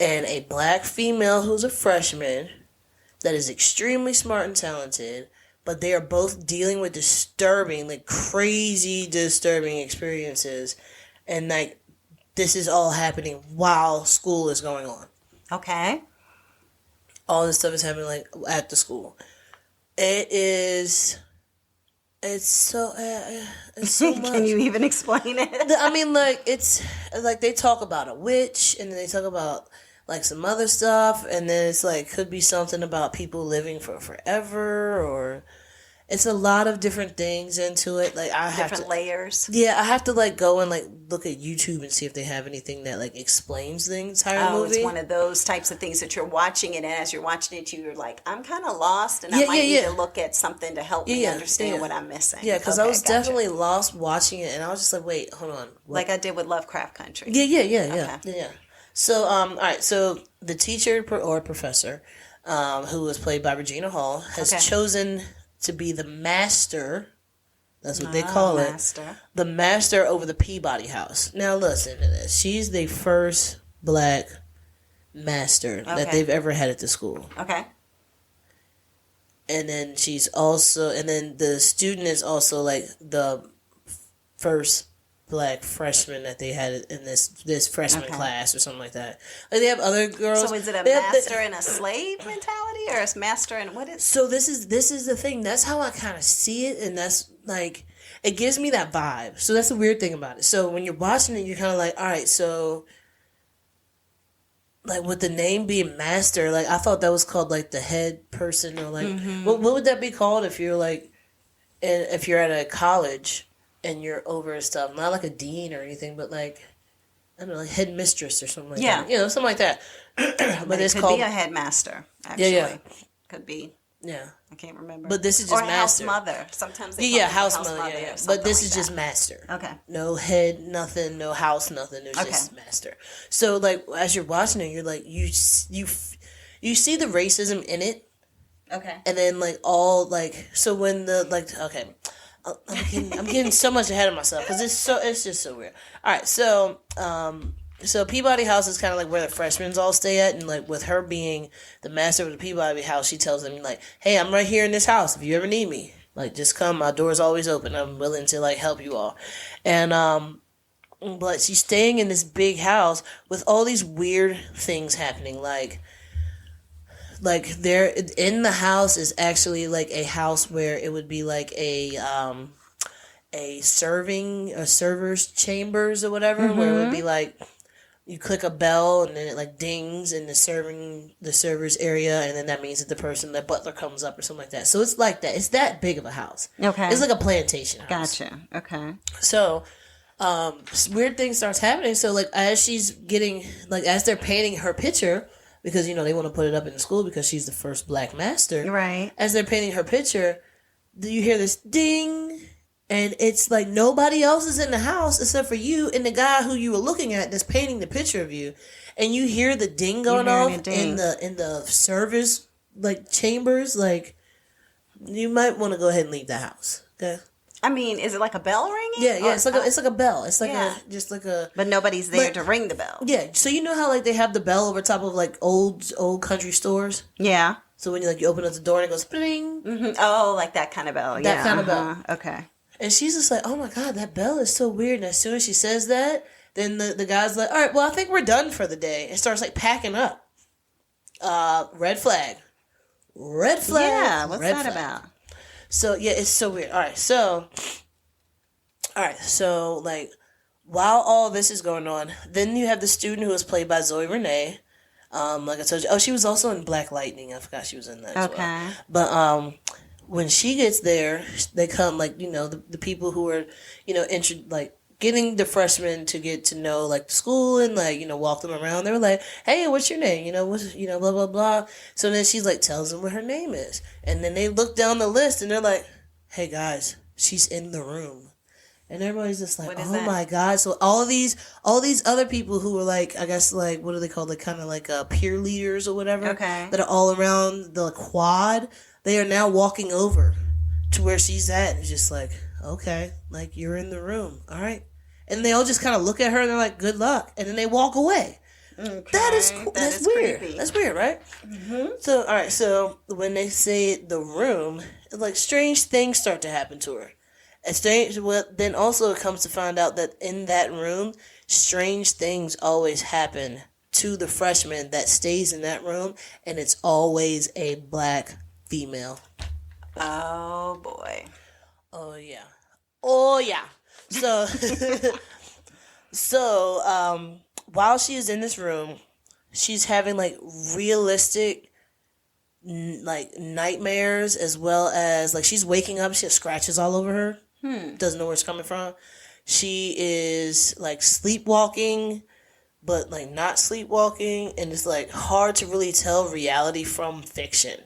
And a black female who's a freshman that is extremely smart and talented, but they are both dealing with crazy disturbing experiences. And this is all happening while school is going on. Okay. All this stuff is happening at the school. It's so much. Can you even explain it? I mean, it's they talk about a witch, and then they talk about some other stuff, and then it's could be something about people living for forever, It's a lot of different things into it. Like I have different layers. Yeah, I have to like go and like look at YouTube and see if they have anything that like explains the entire movie. It's one of those types of things that you're watching it, and as you're watching it, you're like, I'm kind of lost, and I might need to look at something to help me understand what I'm missing. Yeah, because I was definitely lost watching it, and I was just like, wait, hold on. What? Like I did with Lovecraft Country. Yeah. So, all right. So the teacher or professor, who was played by Regina Hall, has chosen to be the master. That's what they call it. The master over the Peabody house. Now listen to this. She's the first black master that they've ever had at the school. Okay. And then the student is also like the first black freshman that they had in this freshman class or something like that. Like they have other girls. So is it a master and a slave mentality, or a master and what is? So this is the thing. That's how I kind of see it, and that's like it gives me that vibe. So that's the weird thing about it. So when you're watching it, you're kind of like, all right, so like with the name being master, like I thought that was called like the head person, or like what would that be called if you're like, if you're at a college and you're over stuff, not like a dean or anything, but like, I don't know, like headmistress or something like that. You know, something like that. But it could be a headmaster, actually. Yeah. Could be. Yeah. I can't remember. But this is just or master. house mother. Sometimes they call house it mother. Yeah. But this is just master. Okay. No head, nothing, no house, nothing. It's just master. So like as you're watching it, you're like you see the racism in it. Okay. And then like all like so when the like I'm getting so much ahead of myself because it's just so weird. All right, so Peabody House is kind of like where the freshmen all stay at, and like with her being the master of the Peabody House, she tells them like, "Hey, I'm right here in this house. If you ever need me, like just come. My door's always open. I'm willing to like help you all." And but she's staying in this big house with all these weird things happening, like there in the house is actually like a house where it would be like a server's chambers or whatever, where it would be like you click a bell and then it like dings in the server's area, and then that means that the butler comes up or something like that. So it's like that. It's that big of a house. Okay. It's like a plantation house. Gotcha. Okay. So weird thing starts happening. So like as she's getting like as they're painting her picture, because they want to put it up in the school because she's the first black master. Right. As they're painting her picture, you hear this ding, and it's like nobody else is in the house except for you and the guy who you were looking at that's painting the picture of you, and you hear the ding going off in the service like chambers. Like you might want to go ahead and leave the house. Okay. I mean, is it like a bell ringing? Yeah. It's like a bell. It's like just like a. But nobody's there to ring the bell. Yeah. So you know how like they have the bell over top of like old country stores. Yeah. So when you open up the door and it goes bling. Mm-hmm. Oh, like that kind of bell. That kind of bell. Okay. And she's just like, oh my God, that bell is so weird. And as soon as she says that, then the guy's like, all right, well I think we're done for the day, and starts like packing up. Red flag. Yeah. What's that about? So, yeah, it's so weird. All right, so, like, while all this is going on, then you have the student who was played by Zoe Renee. Like I told you, she was also in Black Lightning. I forgot she was in that as well. But, when she gets there, they come, like, the people who are, getting the freshmen to get to know, like, the school and, like, walk them around. They were like, hey, what's your name? What's, blah, blah, blah. So then she's, like, tells them what her name is. And then they look down the list and they're like, hey, guys, she's in the room. And everybody's just like, oh, my God. So all these other people who were, like, I guess, like, what are they called? Like, kind of like peer leaders or whatever. Okay. That are all around the quad. They are now walking over to where she's at. And it's just like, okay, like, you're in the room. All right. And they all just kind of look at her and they're like, good luck. And then they walk away. Okay. That's weird. Creepy. That's weird, right? Mm-hmm. So, all right. So when they say the room, like strange things start to happen to her. Then also it comes to find out that in that room, strange things always happen to the freshman that stays in that room. And it's always a black female. Oh, boy. Oh, yeah. Oh, yeah. So, while she is in this room, she's having like realistic like nightmares, as well as like she's waking up, she has scratches all over her. Doesn't know where it's coming from. She is like sleepwalking, but like not sleepwalking, and it's like hard to really tell reality from fiction,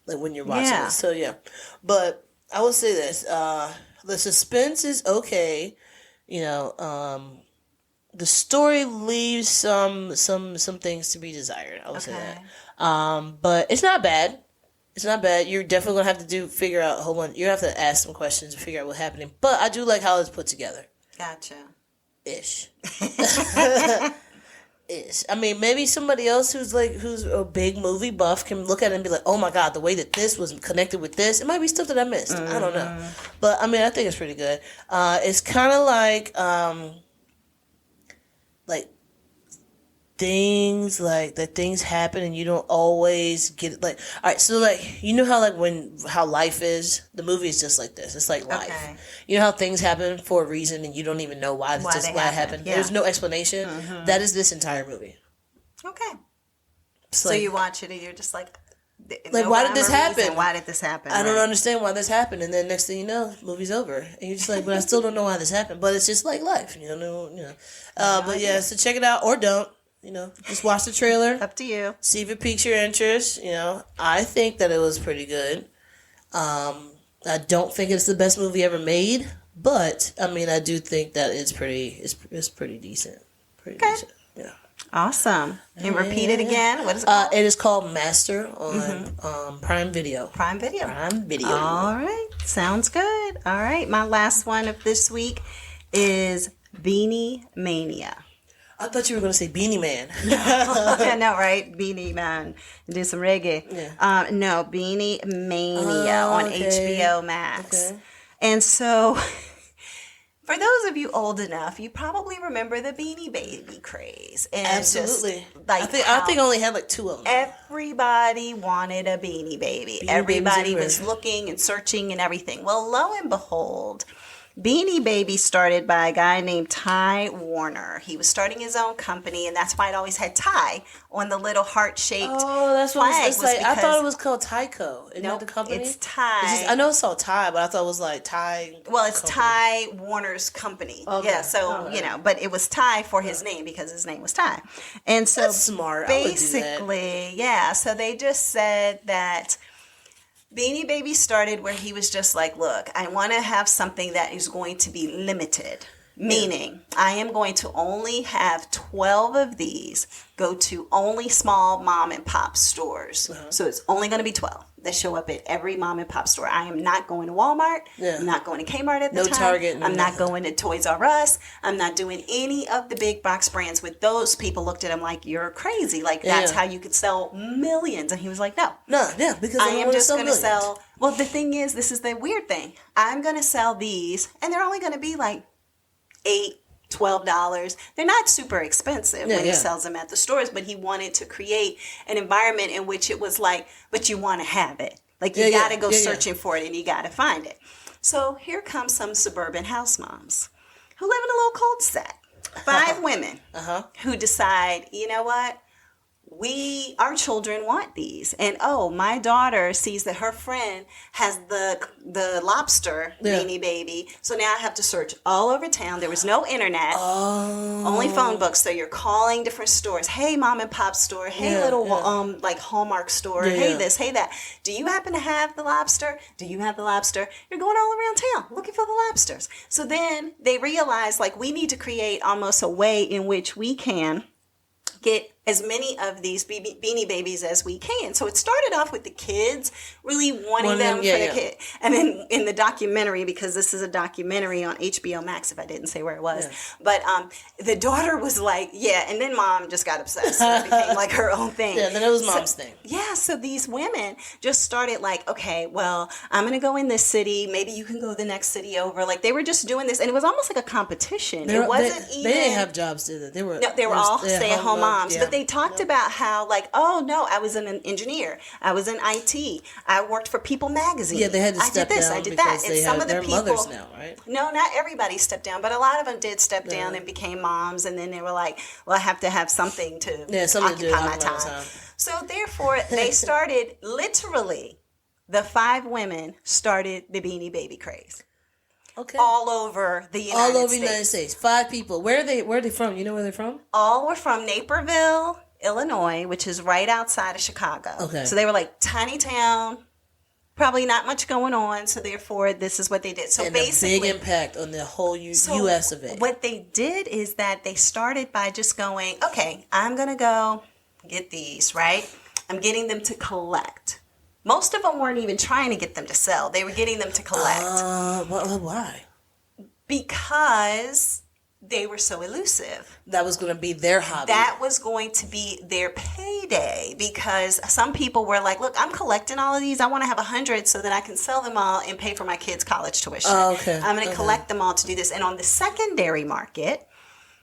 like when you're watching it. So yeah, but I will say this: the suspense is okay. You know, the story leaves some things to be desired. I would say that. But it's not bad. It's not bad. You're definitely gonna have to figure out a whole bunch. You have to ask some questions to figure out what's happening. But I do like how it's put together. Gotcha. Ish. Ish. I mean, maybe somebody else who's a big movie buff can look at it and be like, "Oh my god, the way that this was connected with this, it might be stuff that I missed." I don't know, but I mean, I think it's pretty good. It's kind of like things happen and you don't always get it. Like, all right, so like, you know how life is. The movie is just like this. It's like life. Okay. You know how things happen for a reason and you don't even know why it happened. Yeah. There's no explanation. That is this entire movie. Okay. So you watch it and you're just like, why did this happen? Why did this happen? I don't understand why this happened. And then next thing you know, movie's over. And you're just like, but I still don't know why this happened. But it's just like life. You know. But yeah, so check it out or don't. You know, just watch the trailer. Up to you. See if it piques your interest. You know, I think that it was pretty good. I don't think it's the best movie ever made, but I mean, I do think that it's pretty decent. Pretty decent. Yeah. Awesome. And repeat it again. What is it called? It is called Master on Prime Video. Prime Video. All right. Sounds good. All right. My last one of this week is Beanie Mania. I thought you were going to say Beanie Man. I know, right? Beanie Man. Do some reggae. Yeah. No, Beanie Mania on HBO Max. Okay. And so, for those of you old enough, you probably remember the Beanie Baby craze. And absolutely. I think I only had like 2 of them. Everybody wanted a Beanie Baby. Everybody was looking and searching and everything. Well, lo and behold, Beanie Baby started by a guy named Ty Warner. He was starting his own company, and that's why it always had Ty on the little heart-shaped that's what flag. It's like. I thought it was called Tyco. Isn't that the company? It's Ty. I know it's called Ty, but I thought it was like Ty. Well, it's company. Ty Warner's company. Okay. Yeah, so but it was Ty for his name because his name was Ty, and so that's smart. Basically, yeah. So they just said that Beanie Baby started where he was just like, look, I want to have something that is going to be limited. Meaning, I am going to only have 12 of these go to only small mom and pop stores. So it's only going to be 12 that show up at every mom and pop store. I am not going to Walmart. I'm not going to Kmart at the time. Target. I'm not going to Toys R Us. I'm not doing any of the big box brands. With those people looked at him like, you're crazy. Like, that's how you could sell millions. And he was like, no. Because I am just going to sell. Well, the thing is, this is the weird thing. I'm going to sell these, and they're only going to be like $8-12. They're not super expensive when he sells them at the stores, but he wanted to create an environment in which it was like, but you want to have it. Like, you got to go searching for it and you got to find it. So here comes some suburban house moms who live in a little cul-de-sac. 5 women who decide, you know what? Our children want these. And my daughter sees that her friend has the lobster Beanie Baby. So now I have to search all over town. There was no internet. Only phone books. So you're calling different stores. Hey, mom and pop store. Hey, little like Hallmark store. Hey, this, hey, that. Do you happen to have the lobster? Do you have the lobster? You're going all around town looking for the lobsters. So then they realize, like, we need to create almost a way in which we can get as many of these Beanie Babies as we can. So it started off with the kids really wanting them for the kid. And then in the documentary, because this is a documentary on HBO Max, if I didn't say where it was, but the daughter was like, and then mom just got obsessed. It became like her own thing. Yeah, then it was mom's thing. Yeah, so these women just started like, okay, well, I'm going to go in this city. Maybe you can go the next city over. Like, they were just doing this, and it was almost like a competition. It wasn't even... They didn't have jobs, did they? They were all stay-at-home moms. Yeah. But they talked about how, like, oh, no, I was an engineer. I was in IT. I worked for People Magazine. Yeah, they had to step down I did that. And some of the people, mothers now, right? No, not everybody stepped down, but a lot of them did step down and became moms. And then they were like, well, I have to have something to occupy my time. So therefore, they started, literally, the 5 women started the Beanie Baby craze. Okay. All over the United States. 5 people. Where are they from? You know where they're from? All were from Naperville, Illinois, which is right outside of Chicago. Okay. So they were like tiny town, probably not much going on. So therefore, this is what they did. So basically, a big impact on the whole U.S. of it. What they did is that they started by just going, okay, I'm going to go get these, right? I'm getting them to collect. Most of them weren't even trying to get them to sell. They were getting them to collect. Why? Because they were so elusive. That was going to be their hobby. That was going to be their payday, because some people were like, look, I'm collecting all of these. I want to have 100 so that I can sell them all and pay for my kids' college tuition. Oh, okay. I'm going to collect them all to do this. And on the secondary market,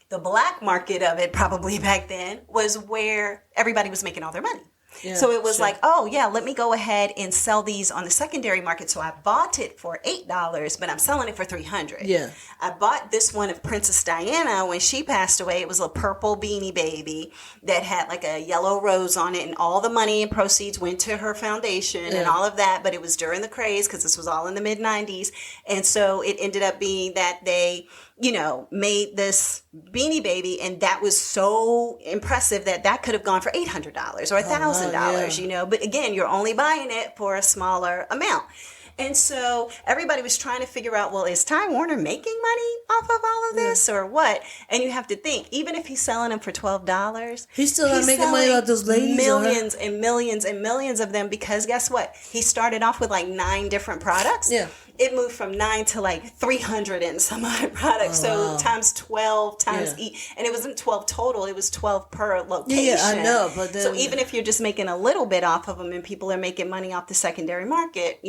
the black market of it probably back then, was where everybody was making all their money. Yeah, so it was like, oh, yeah, let me go ahead and sell these on the secondary market. So I bought it for $8, but I'm selling it for $300. Yeah. I bought this one of Princess Diana when she passed away. It was a purple Beanie Baby that had like a yellow rose on it, and all the money and proceeds went to her foundation and all of that. But it was during the craze, because this was all in the mid-90s. And so it ended up being that they, made this Beanie Baby, and that was so impressive that could have gone for $800 or $1,000, But again, you're only buying it for a smaller amount. And so everybody was trying to figure out, well, is Time Warner making money off of all of this or what? And you have to think, even if he's selling them for $12, he's still not making money off those ladies. Millions and millions and millions of them, because guess what? He started off with like 9 different products. Yeah. It moved from 9 to like 300 and some odd products. Times 12 times each. And it wasn't 12 total. It was 12 per location. Yeah, I know. But then, so even if you're just making a little bit off of them and people are making money off the secondary market,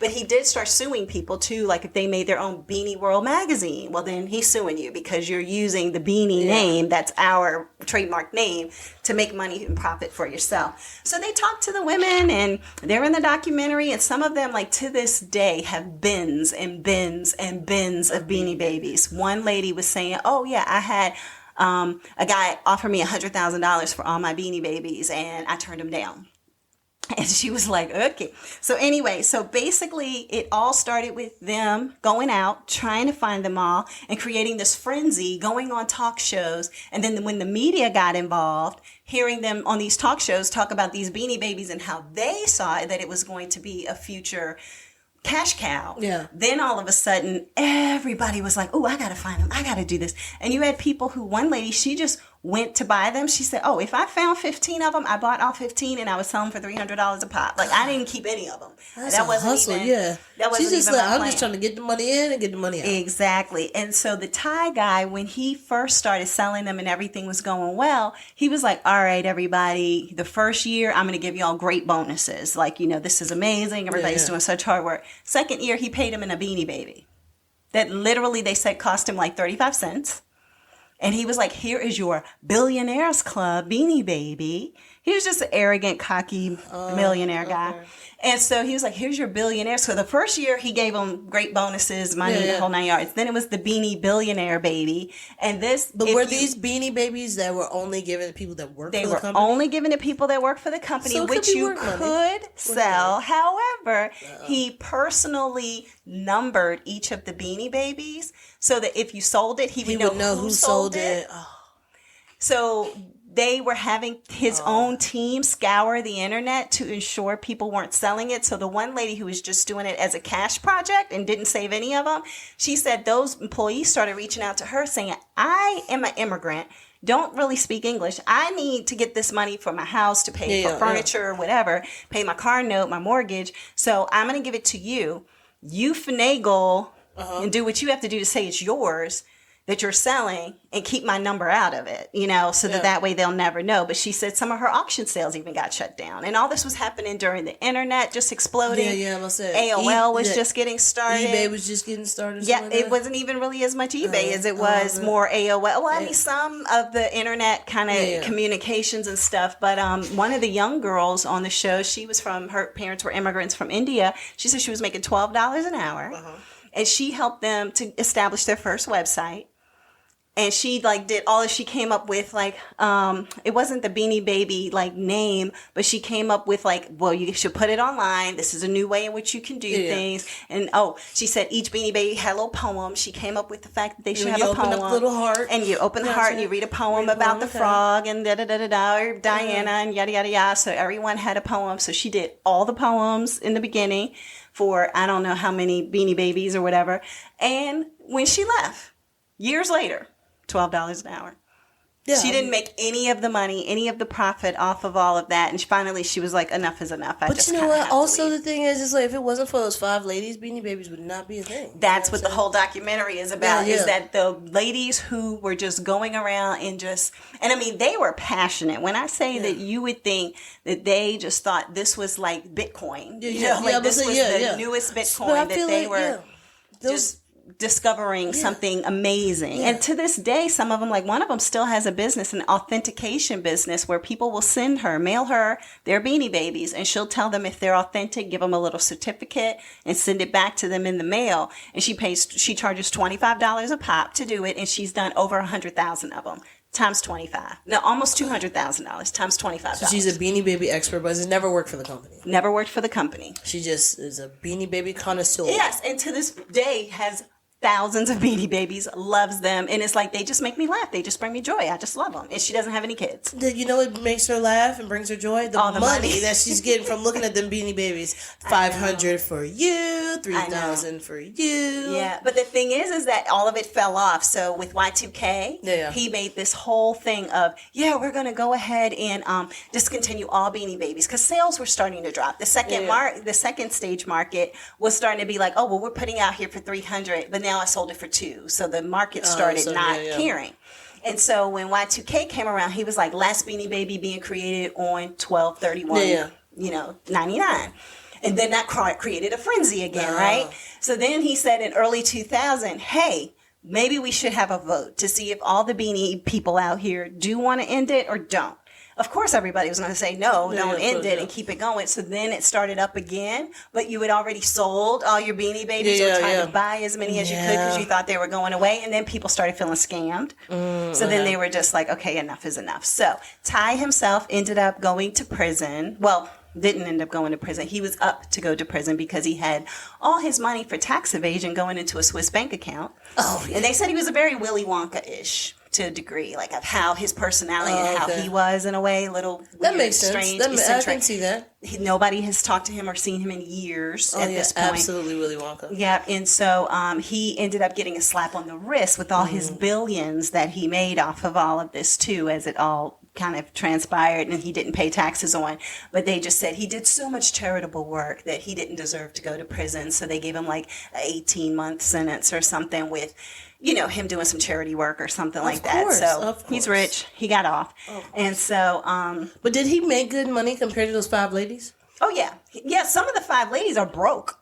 But he did start suing people too. Like if they made their own Beanie World magazine, well then he's suing you because you're using the Beanie name. That's our trademark name to make money and profit for yourself. So they talked to the women, and they're in the documentary, and some of them, like to this day, have bins and bins and bins of Beanie Babies. One lady was saying, oh yeah, I had a guy offer me $100,000 for all my Beanie Babies, and I turned him down. And she was like, okay. So anyway, so basically it all started with them going out, trying to find them all, and creating this frenzy, going on talk shows. And then when the media got involved, hearing them on these talk shows talk about these Beanie Babies and how they saw that it was going to be a future cash cow. Yeah. Then all of a sudden, everybody was like, oh, I got to find them. I got to do this. And you had people who, one lady, she just went to buy them. She said, oh, if I found 15 of them, I bought all 15 and I was selling for $300 a pop. Like, I didn't keep any of them. That wasn't hustle, even, yeah. That wasn't She's just even like, I'm just trying to get the money in and get the money out. Exactly. And so the Thai guy, when he first started selling them and everything was going well, he was like, all right, everybody, the first year, I'm going to give you all great bonuses. Like, this is amazing. Everybody's doing such hard work. Second year, he paid him in a Beanie Baby that literally they said cost him like 35 cents. And he was like, here is your Billionaires Club Beanie Baby. He was just an arrogant, cocky millionaire guy. And so he was like, here's your billionaire. So the first year he gave them great bonuses, money, the whole 9 yards. Then it was the Beanie Billionaire Baby. And this. But were these Beanie Babies that were only given to people that work for the company? They were only given to people that work for the company, so which you could sell. However, he personally numbered each of the Beanie Babies so that if you sold it, he would know who sold it. Oh. So they were having his own team scour the internet to ensure people weren't selling it. So the one lady who was just doing it as a cash project and didn't save any of them, she said those employees started reaching out to her saying, I am an immigrant, don't really speak English. I need to get this money for my house to pay for furniture or whatever, pay my car note, my mortgage. So I'm going to give it to you. You finagle and do what you have to do to say it's yours. that you're selling and keep my number out of it, so that way they'll never know. But she said some of her auction sales even got shut down. And all this was happening during the internet just exploding. Yeah, I said. AOL was just getting started. eBay was just getting started. Yeah, it wasn't even really as much eBay as it was more AOL. Well, I mean, some of the internet kind of communications and stuff. But one of the young girls on the show, her parents were immigrants from India. She said she was making $12 an hour. And she helped them to establish their first website. And she she came up with it wasn't the Beanie Baby name, but she came up with well, you should put it online. This is a new way in which you can do things. And she said each Beanie Baby had a little poem. She came up with the fact that they should have a poem. You open up the little heart. And you open the heart and you read a poem about the frog and or Diana and yada, yada, yada. So everyone had a poem. So she did all the poems in the beginning for I don't know how many Beanie Babies or whatever. And when she left, years later, $12 an hour. Yeah. She didn't make any of the money, any of the profit off of all of that. And finally, she was like, enough is enough. But you know what? Also, the thing is if it wasn't for those 5 ladies, Beanie Babies would not be a thing. That's what the whole documentary is about, is that the ladies who were just going around and I mean, they were passionate. When I say that you would think that they just thought this was like Bitcoin. This was the newest Bitcoin, that they were just discovering something amazing. And to this day, some of them, one of them still has a business, an authentication business, where people will mail her their Beanie Babies, and she'll tell them if they're authentic, give them a little certificate and send it back to them in the mail. And she charges $25 a pop to do it. And she's done over 100,000 of them. Times 25. No, almost $200,000 times $25. So she's a Beanie Baby expert, but has never worked for the company. Never worked for the company. She just is a Beanie Baby connoisseur. Yes, and to this day has thousands of Beanie Babies, loves them, and it's they just make me laugh. They just bring me joy. I just love them. And she doesn't have any kids. You know what makes her laugh and brings her joy? The money that she's getting from looking at them Beanie Babies. $500 for you, $3,000 for you. Yeah, but the thing is that all of it fell off. So with Y2K, he made this whole thing of, we're going to go ahead and discontinue all Beanie Babies, because sales were starting to drop. The second stage market was starting to be we're putting out here for $300, but now I sold it for $2. So the market started caring. And so when Y2K came around, he was last Beanie Baby being created on 12/31, 99. And then that created a frenzy again, right? So then he said in early 2000, hey, maybe we should have a vote to see if all the Beanie people out here do want to end it or don't. Of course, everybody was going to say, no, don't end it and keep it going. So then it started up again, but you had already sold all your Beanie Babies or trying to buy as many as you could because you thought they were going away. And then people started feeling scammed. So then they were just okay, enough is enough. So Ty himself ended up going to prison. Well, didn't end up going to prison. He was up to go to prison because he had all his money for tax evasion going into a Swiss bank account. And they said he was a very Willy Wonka-ish to a degree, of how his personality and how he was in a way, a little weird, that makes strange, sense. I can see that. Nobody has talked to him or seen him in years at this point. Absolutely Willy Wonka. Yeah, and so he ended up getting a slap on the wrist with all his billions that he made off of all of this too, as it all kind of transpired, and he didn't pay taxes on. But they just said he did so much charitable work that he didn't deserve to go to prison. So they gave him an 18-month sentence or something with, him doing some charity work or something like that. So he's rich. He got off. And so, but did he make good money compared to those 5 ladies? Oh yeah. Yeah. Some of the 5 ladies are broke.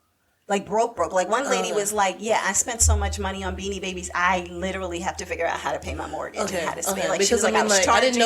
Broke. One lady was I spent so much money on Beanie Babies, I literally have to figure out how to pay my mortgage and how to spend. Because she was I was charging, I didn't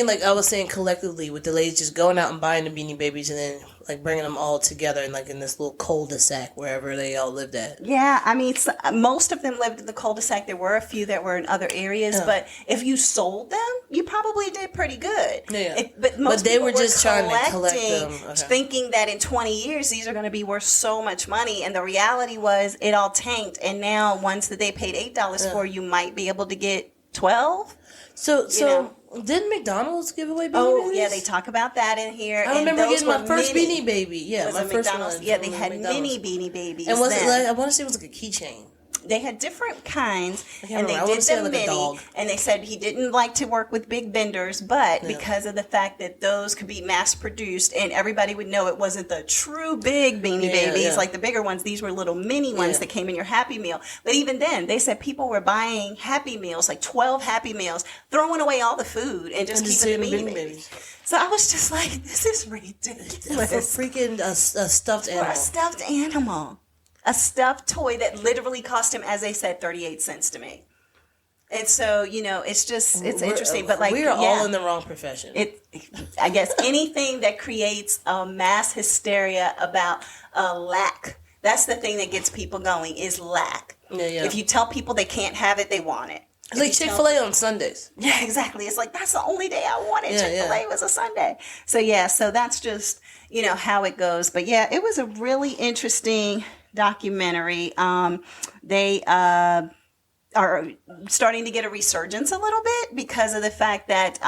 know. I was saying collectively with the ladies just going out and buying the Beanie Babies and then bringing them all together in in this little cul-de-sac wherever they all lived at. Yeah, I mean, most of them lived in the cul-de-sac. There were a few that were in other areas, but if you sold them, you probably did pretty good. Yeah, but they were just trying to collect them, thinking that in 20 years these are going to be worth so much money, and the reality was it all tanked. And now ones that they paid $8 for, you might be able to get 12. So. Didn't McDonald's give away Beanie Babies? Oh, yeah, they talk about that in here. I remember getting my first Beanie Baby. Yeah, my first one. Yeah, they had mini Beanie Babies. And was it I want to say it was a keychain. they had different kinds, and they remember. I did wanna say the like a mini, dog. and they said he didn't like to work with big vendors, but because of the fact that those could be mass produced and everybody would know it wasn't the true big Beanie Babies, like the bigger ones, these were little mini ones that came in your Happy Meal. But even then, they said people were buying Happy Meals, like 12 Happy Meals, throwing away all the food and just keeping the Beanie Babies. So I was just like, this is ridiculous. For freaking a stuffed animal. For a stuffed animal. A stuffed toy that literally cost him, as they said, 38 cents to make. And so, it's just, it's interesting. But like, we are all in the wrong profession. I guess anything that creates a mass hysteria about lack, that's the thing that gets people going, is lack. Yeah. If you tell people they can't have it, they want it. It's like Chick-fil-A on Sundays. Yeah, exactly. It's like, that's the only day I wanted. Chick-fil-A was a Sunday. So so that's just, how it goes. But yeah, it was a really interesting documentary. They are starting to get a resurgence a little bit because of the fact that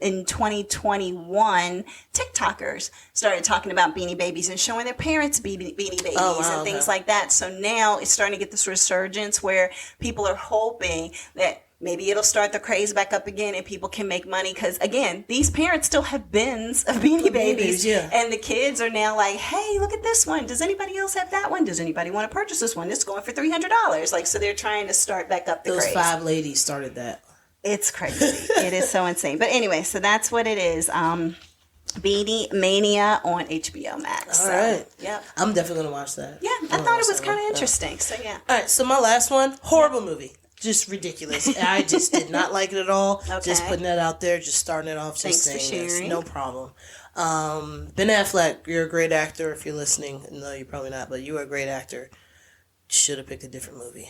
in 2021, TikTokers started talking about Beanie Babies and showing their parents Beanie Babies and things like that. So now it's starting to get this resurgence where people are hoping that maybe it'll start the craze back up again and people can make money. Because, again, these parents still have bins of Beanie Babies. And the kids are now like, hey, look at this one. Does anybody else have that one? Does anybody want to purchase this one? It's going for $300. Like, so they're trying to start back up the craze. Those 5 ladies started that. It's crazy. It is so insane. But anyway, so that's what it is. Beanie Mania on HBO Max. All right. Yep. I'm definitely going to watch that. Yeah, I thought it was kind of interesting. So, yeah. All right, so my last one, horrible movie. Just ridiculous. I just did not like it at all. Okay. Just putting that out there, just starting it off, just saying this. No problem. Ben Affleck, you're a great actor if you're listening. No, you're probably not, but you are a great actor. Should have picked a different movie.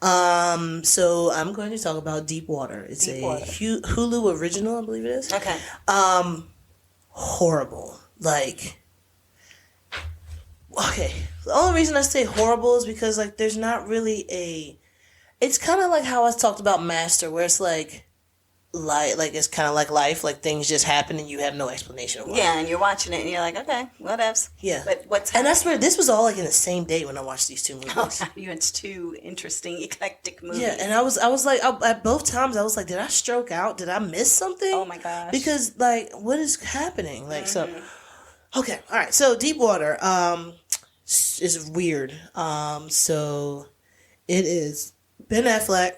So I'm going to talk about Deep Water. It's Hulu original, I believe it is. Okay. Horrible. Like, okay. The only reason I say horrible is because, like, there's not really it's kind of like how I talked about Master, where it's like it's kind of like life, like things just happen and you have no explanation why. Yeah, and you're watching it and you're like, okay, whatevs. Yeah. But what's happening? And that's where this was all like in the same day when I watched these 2 movies. Oh, it's 2 interesting, eclectic movies. Yeah, and I was like, at both times, I was like, did I stroke out? Did I miss something? Oh my gosh. Because, like, what is happening? Like, so, okay, all right. So, Deep Water is weird. So, it is Ben Affleck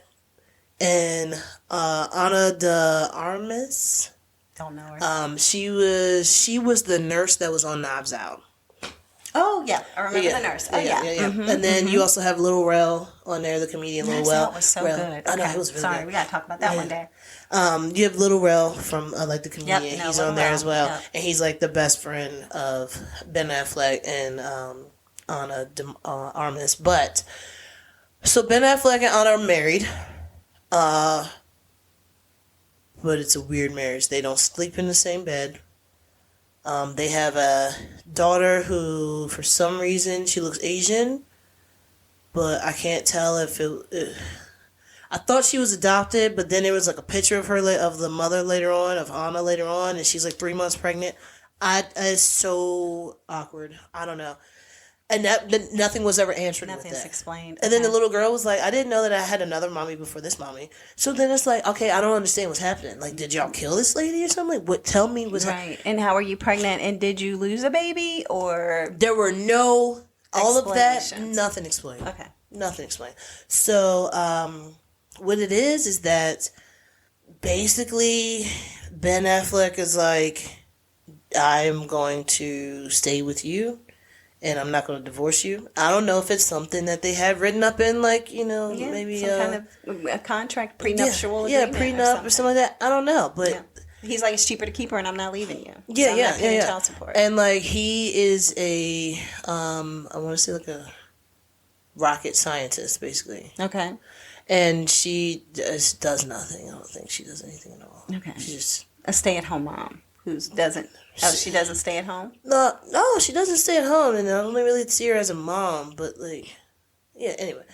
and Ana de Armas. Don't know her. She was the nurse that was on Knives Out. Oh yeah, I remember the nurse. Oh yeah. Mm-hmm, and then you also have Lil Rel on there, the comedian Lil Rel. That was so good. Okay. I know, it was really Sorry, good. we gotta talk about that one day. You have Lil Rel from like the comedian. Yep, he's on there as well, and he's like the best friend of Ben Affleck and Ana de Armas. But so Ben Affleck and Ana are married. But it's a weird marriage. They don't sleep in the same bed. They have a daughter who, for some reason, she looks Asian, but I can't tell if I thought she was adopted, but then there was like a picture of her, of the mother later on, of Anna later on, and she's like 3 months pregnant. It's so awkward. I don't know. And nothing was ever answered. Nothing's explained. And then the little girl was like, I didn't know that I had another mommy before this mommy. So then it's like, okay, I don't understand what's happening. Like, did y'all kill this lady or something? Like, what? Tell me what's happening. And how are you pregnant? And did you lose a baby or? There were no, all of that, nothing explained. Okay. Nothing explained. So, what it is that basically Ben Affleck is like, I'm going to stay with you. And I'm not going to divorce you. I don't know if it's something that they have written up in, like, maybe some kind of a contract, prenuptial agreement. Yeah, prenup or something like that. I don't know, but he's like, it's cheaper to keep her, and I'm not leaving you. Yeah, so I'm not paying child support. And like he is a, I want to say like a rocket scientist, basically. Okay. And she does nothing. I don't think she does anything at all. Okay. She's just a stay-at-home mom who doesn't. Oh, she doesn't stay at home? No, she doesn't stay at home, and I don't really see her as a mom, but, like, yeah, anyway.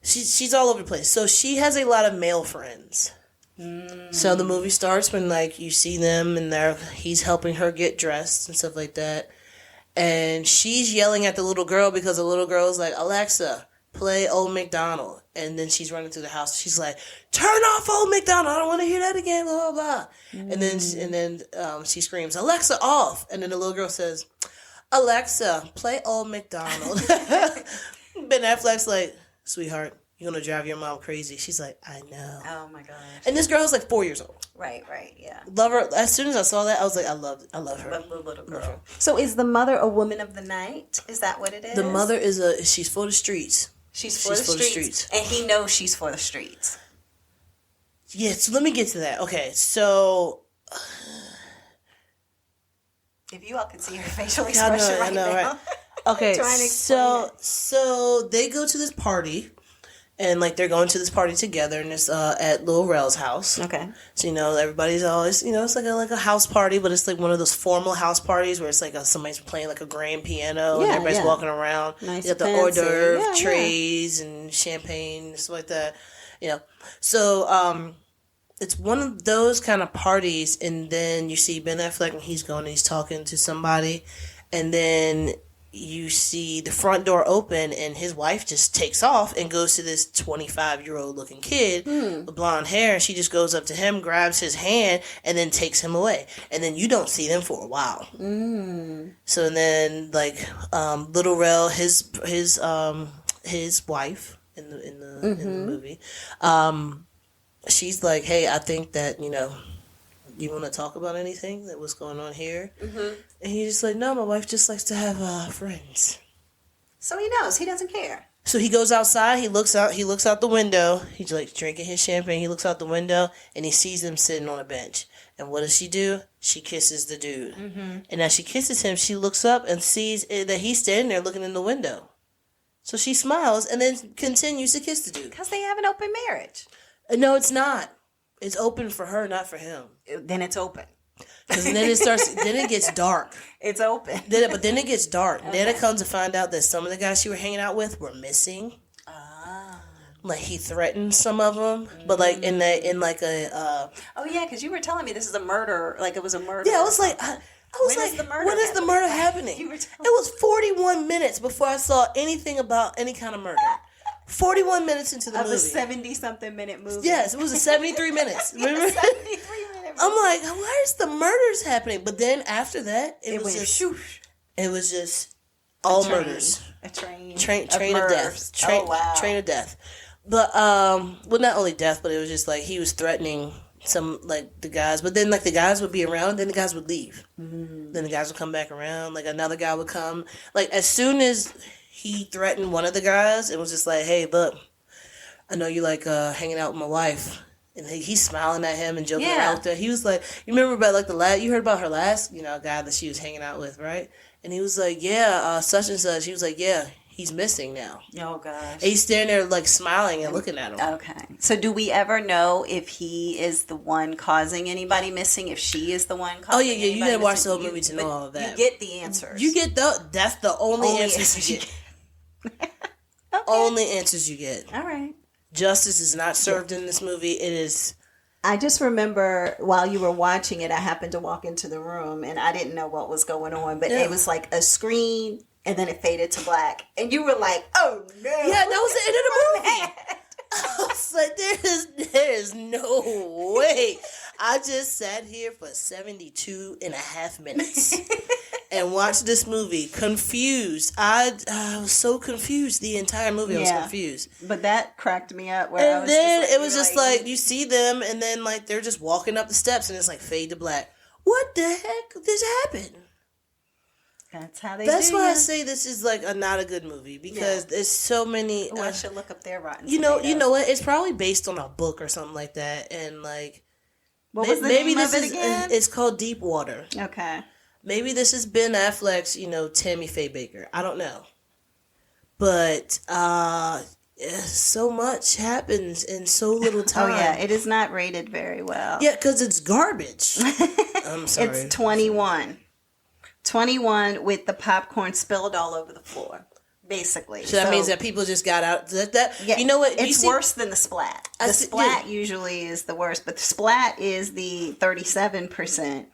She's all over the place. So she has a lot of male friends. So the movie starts when, like, you see them, and he's helping her get dressed and stuff like that. And she's yelling at the little girl because the little girl is like, Alexa, play Old MacDonald. And then she's running through the house. She's like, turn off Old MacDonald. I don't want to hear that again, blah, blah, blah. And then she screams, Alexa, off. And then the little girl says, Alexa, play Old MacDonald. Ben Affleck's like, sweetheart, you're going to drive your mom crazy. She's like, I know. Oh, my gosh. And this girl's like 4 years old. Right, yeah. Love her. As soon as I saw that, I was like, I love her. Love the little girl. So is the mother a woman of the night? Is that what it is? The mother she's for the streets. She's for the streets. And he knows she's for the streets. Yeah, so let me get to that. Okay, so... If you all could see her facial expression right now. Right? Okay, so they go to this party, and like they're going to this party together, and it's at Lil Rel's house. Okay. So everybody's always it's like a house party, but it's like one of those formal house parties where it's like somebody's playing like a grand piano, and everybody's walking around. Nice, you got the hors d'oeuvre trays and champagne and stuff like that. So it's one of those kind of parties, and then you see Ben Affleck, and he's going and he's talking to somebody, and then you see the front door open, and his wife just takes off and goes to this 25-year-old looking kid with blonde hair, and she just goes up to him, grabs his hand, and then takes him away. And then you don't see them for a while. So then, like, Little Rel, his wife in the movie, she's like, hey, I think that, you want to talk about anything that was going on here? And he's just like, no, my wife just likes to have friends. So he knows. He doesn't care. So he goes outside. He looks out the window. He's like drinking his champagne. He looks out the window and he sees them sitting on a bench. And what does she do? She kisses the dude. And as she kisses him, she looks up and sees that he's standing there looking in the window. So she smiles and then continues to kiss the dude. Because they have an open marriage. No, it's not. It's open for her, not for him. Then it's open. Because then it gets dark. It's open. But then it gets dark. Okay. Then it comes to find out that some of the guys she were hanging out with were missing. Like he threatened some of them, but like in like a. Oh yeah, because you were telling me this is a murder. Like it was a murder. Yeah, I was like, when is the murder happening? It was 41 minutes before I saw anything about any kind of murder. 41 minutes into the movie. Of a 70-something minute movie. Yes, it was a 73 minutes. Remember? 73-minute movie. I'm like, why is the murders happening? But then after that, it was just shoosh. It was just all murders. A train of death. Train of death. But well, not only death, but it was just like he was threatening some like the guys. But then like the guys would be around, then the guys would leave. Then the guys would come back around. Like another guy would come. Like as soon as he threatened one of the guys, it was just like, hey, look, I know you like hanging out with my wife. And he's smiling at him and joking around with her. He was like, you remember about like you heard about her last, guy that she was hanging out with, right? And he was like, yeah, such and such. He was like, yeah, he's missing now. Oh, gosh. And he's standing there like smiling and looking at him. Okay. So do we ever know if he is the one causing anybody missing, if she is the one causing anybody you gotta watch the whole movie to know all of that. You get the answers. You get that's the only answers you get. Okay. Only answers you get. All right. Justice is not served in this movie. It is. I just remember while you were watching it, I happened to walk into the room and I didn't know what was going on, but it was like a screen and then it faded to black. And you were like, oh no. Yeah, that was the end of the movie. I was like, there is no way. I just sat here for 72 and a half minutes and watched this movie confused. I was so confused the entire movie. I was confused. But that cracked me up. And then it was just like you see them and then like they're just walking up the steps and it's like fade to black. What the heck just happened? That's how they That's why I say this is like not a good movie because there's so many. I should look up their Rotten You know what? It's probably based on a book or something like that, and like maybe this is again? It's called Deep Water. Okay. Maybe this is Ben Affleck's, Tammy Faye Baker. I don't know, but so much happens in so little time. Oh yeah, it is not rated very well. Yeah, because it's garbage. I'm sorry. It's 21. 21 with the popcorn spilled all over the floor, basically. So that means that people just got out. Yeah, you know what? It's worse than the splat. The splat usually is the worst, but the splat is the 37%.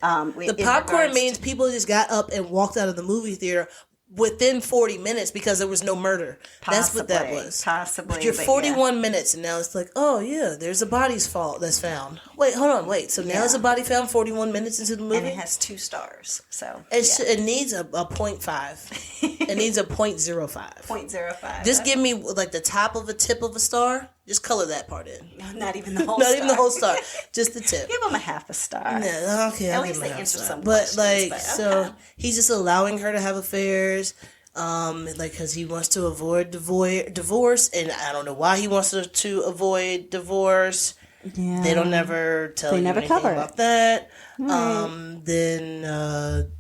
The popcorn means people just got up and walked out of the movie theater within 40 minutes because there was no murder. That's what that was. Possibly. But you're 41 minutes and now it's like, oh yeah, there's a body's fault that's found. Wait, hold on, wait. So now there's a body found 41 minutes into the movie? And it has 2 stars. So it needs a 0.5. It needs a 0.05. 0.05. Just give me like the top of a tip of a star. Just color that part in. Not even the whole Not star. even the whole star. Just the tip. Give him a half a star. Yeah, okay. At least they answer some But questions. like, so he's just allowing her to have affairs, like, because he wants to avoid divorce, and I don't know why he wants to avoid divorce. Yeah. They don't never tell you anything about that. Right. Then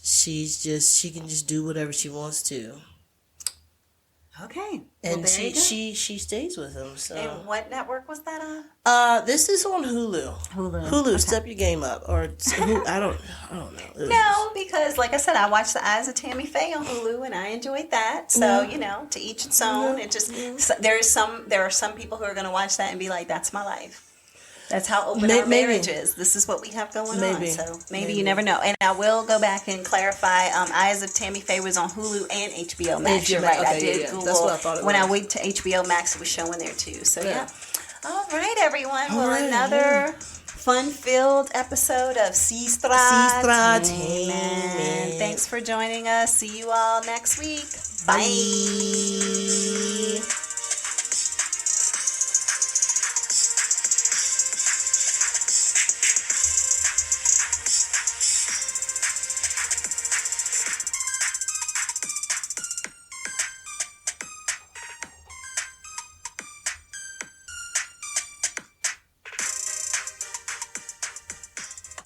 she can just do whatever she wants to. Okay. And she stays with him. So. And what network was that on? This is on Hulu. Hulu, okay. Step your game up, or I don't know. No, because like I said, I watched The Eyes of Tammy Faye on Hulu, and I enjoyed that. So to each its own. It just there are some people who are going to watch that and be like, "That's my life." That's how open our marriage is. This is what we have going on. So maybe you never know. And I will go back and clarify. Eyes of Tammy Faye was on Hulu and HBO Max. You're right. Okay, I did Google. That's what I thought it was. When I went to HBO Max, it was showing there too. So yeah. All right, everyone. Another fun-filled episode of Sestra-Tainment. Thanks for joining us. See you all next week. Bye.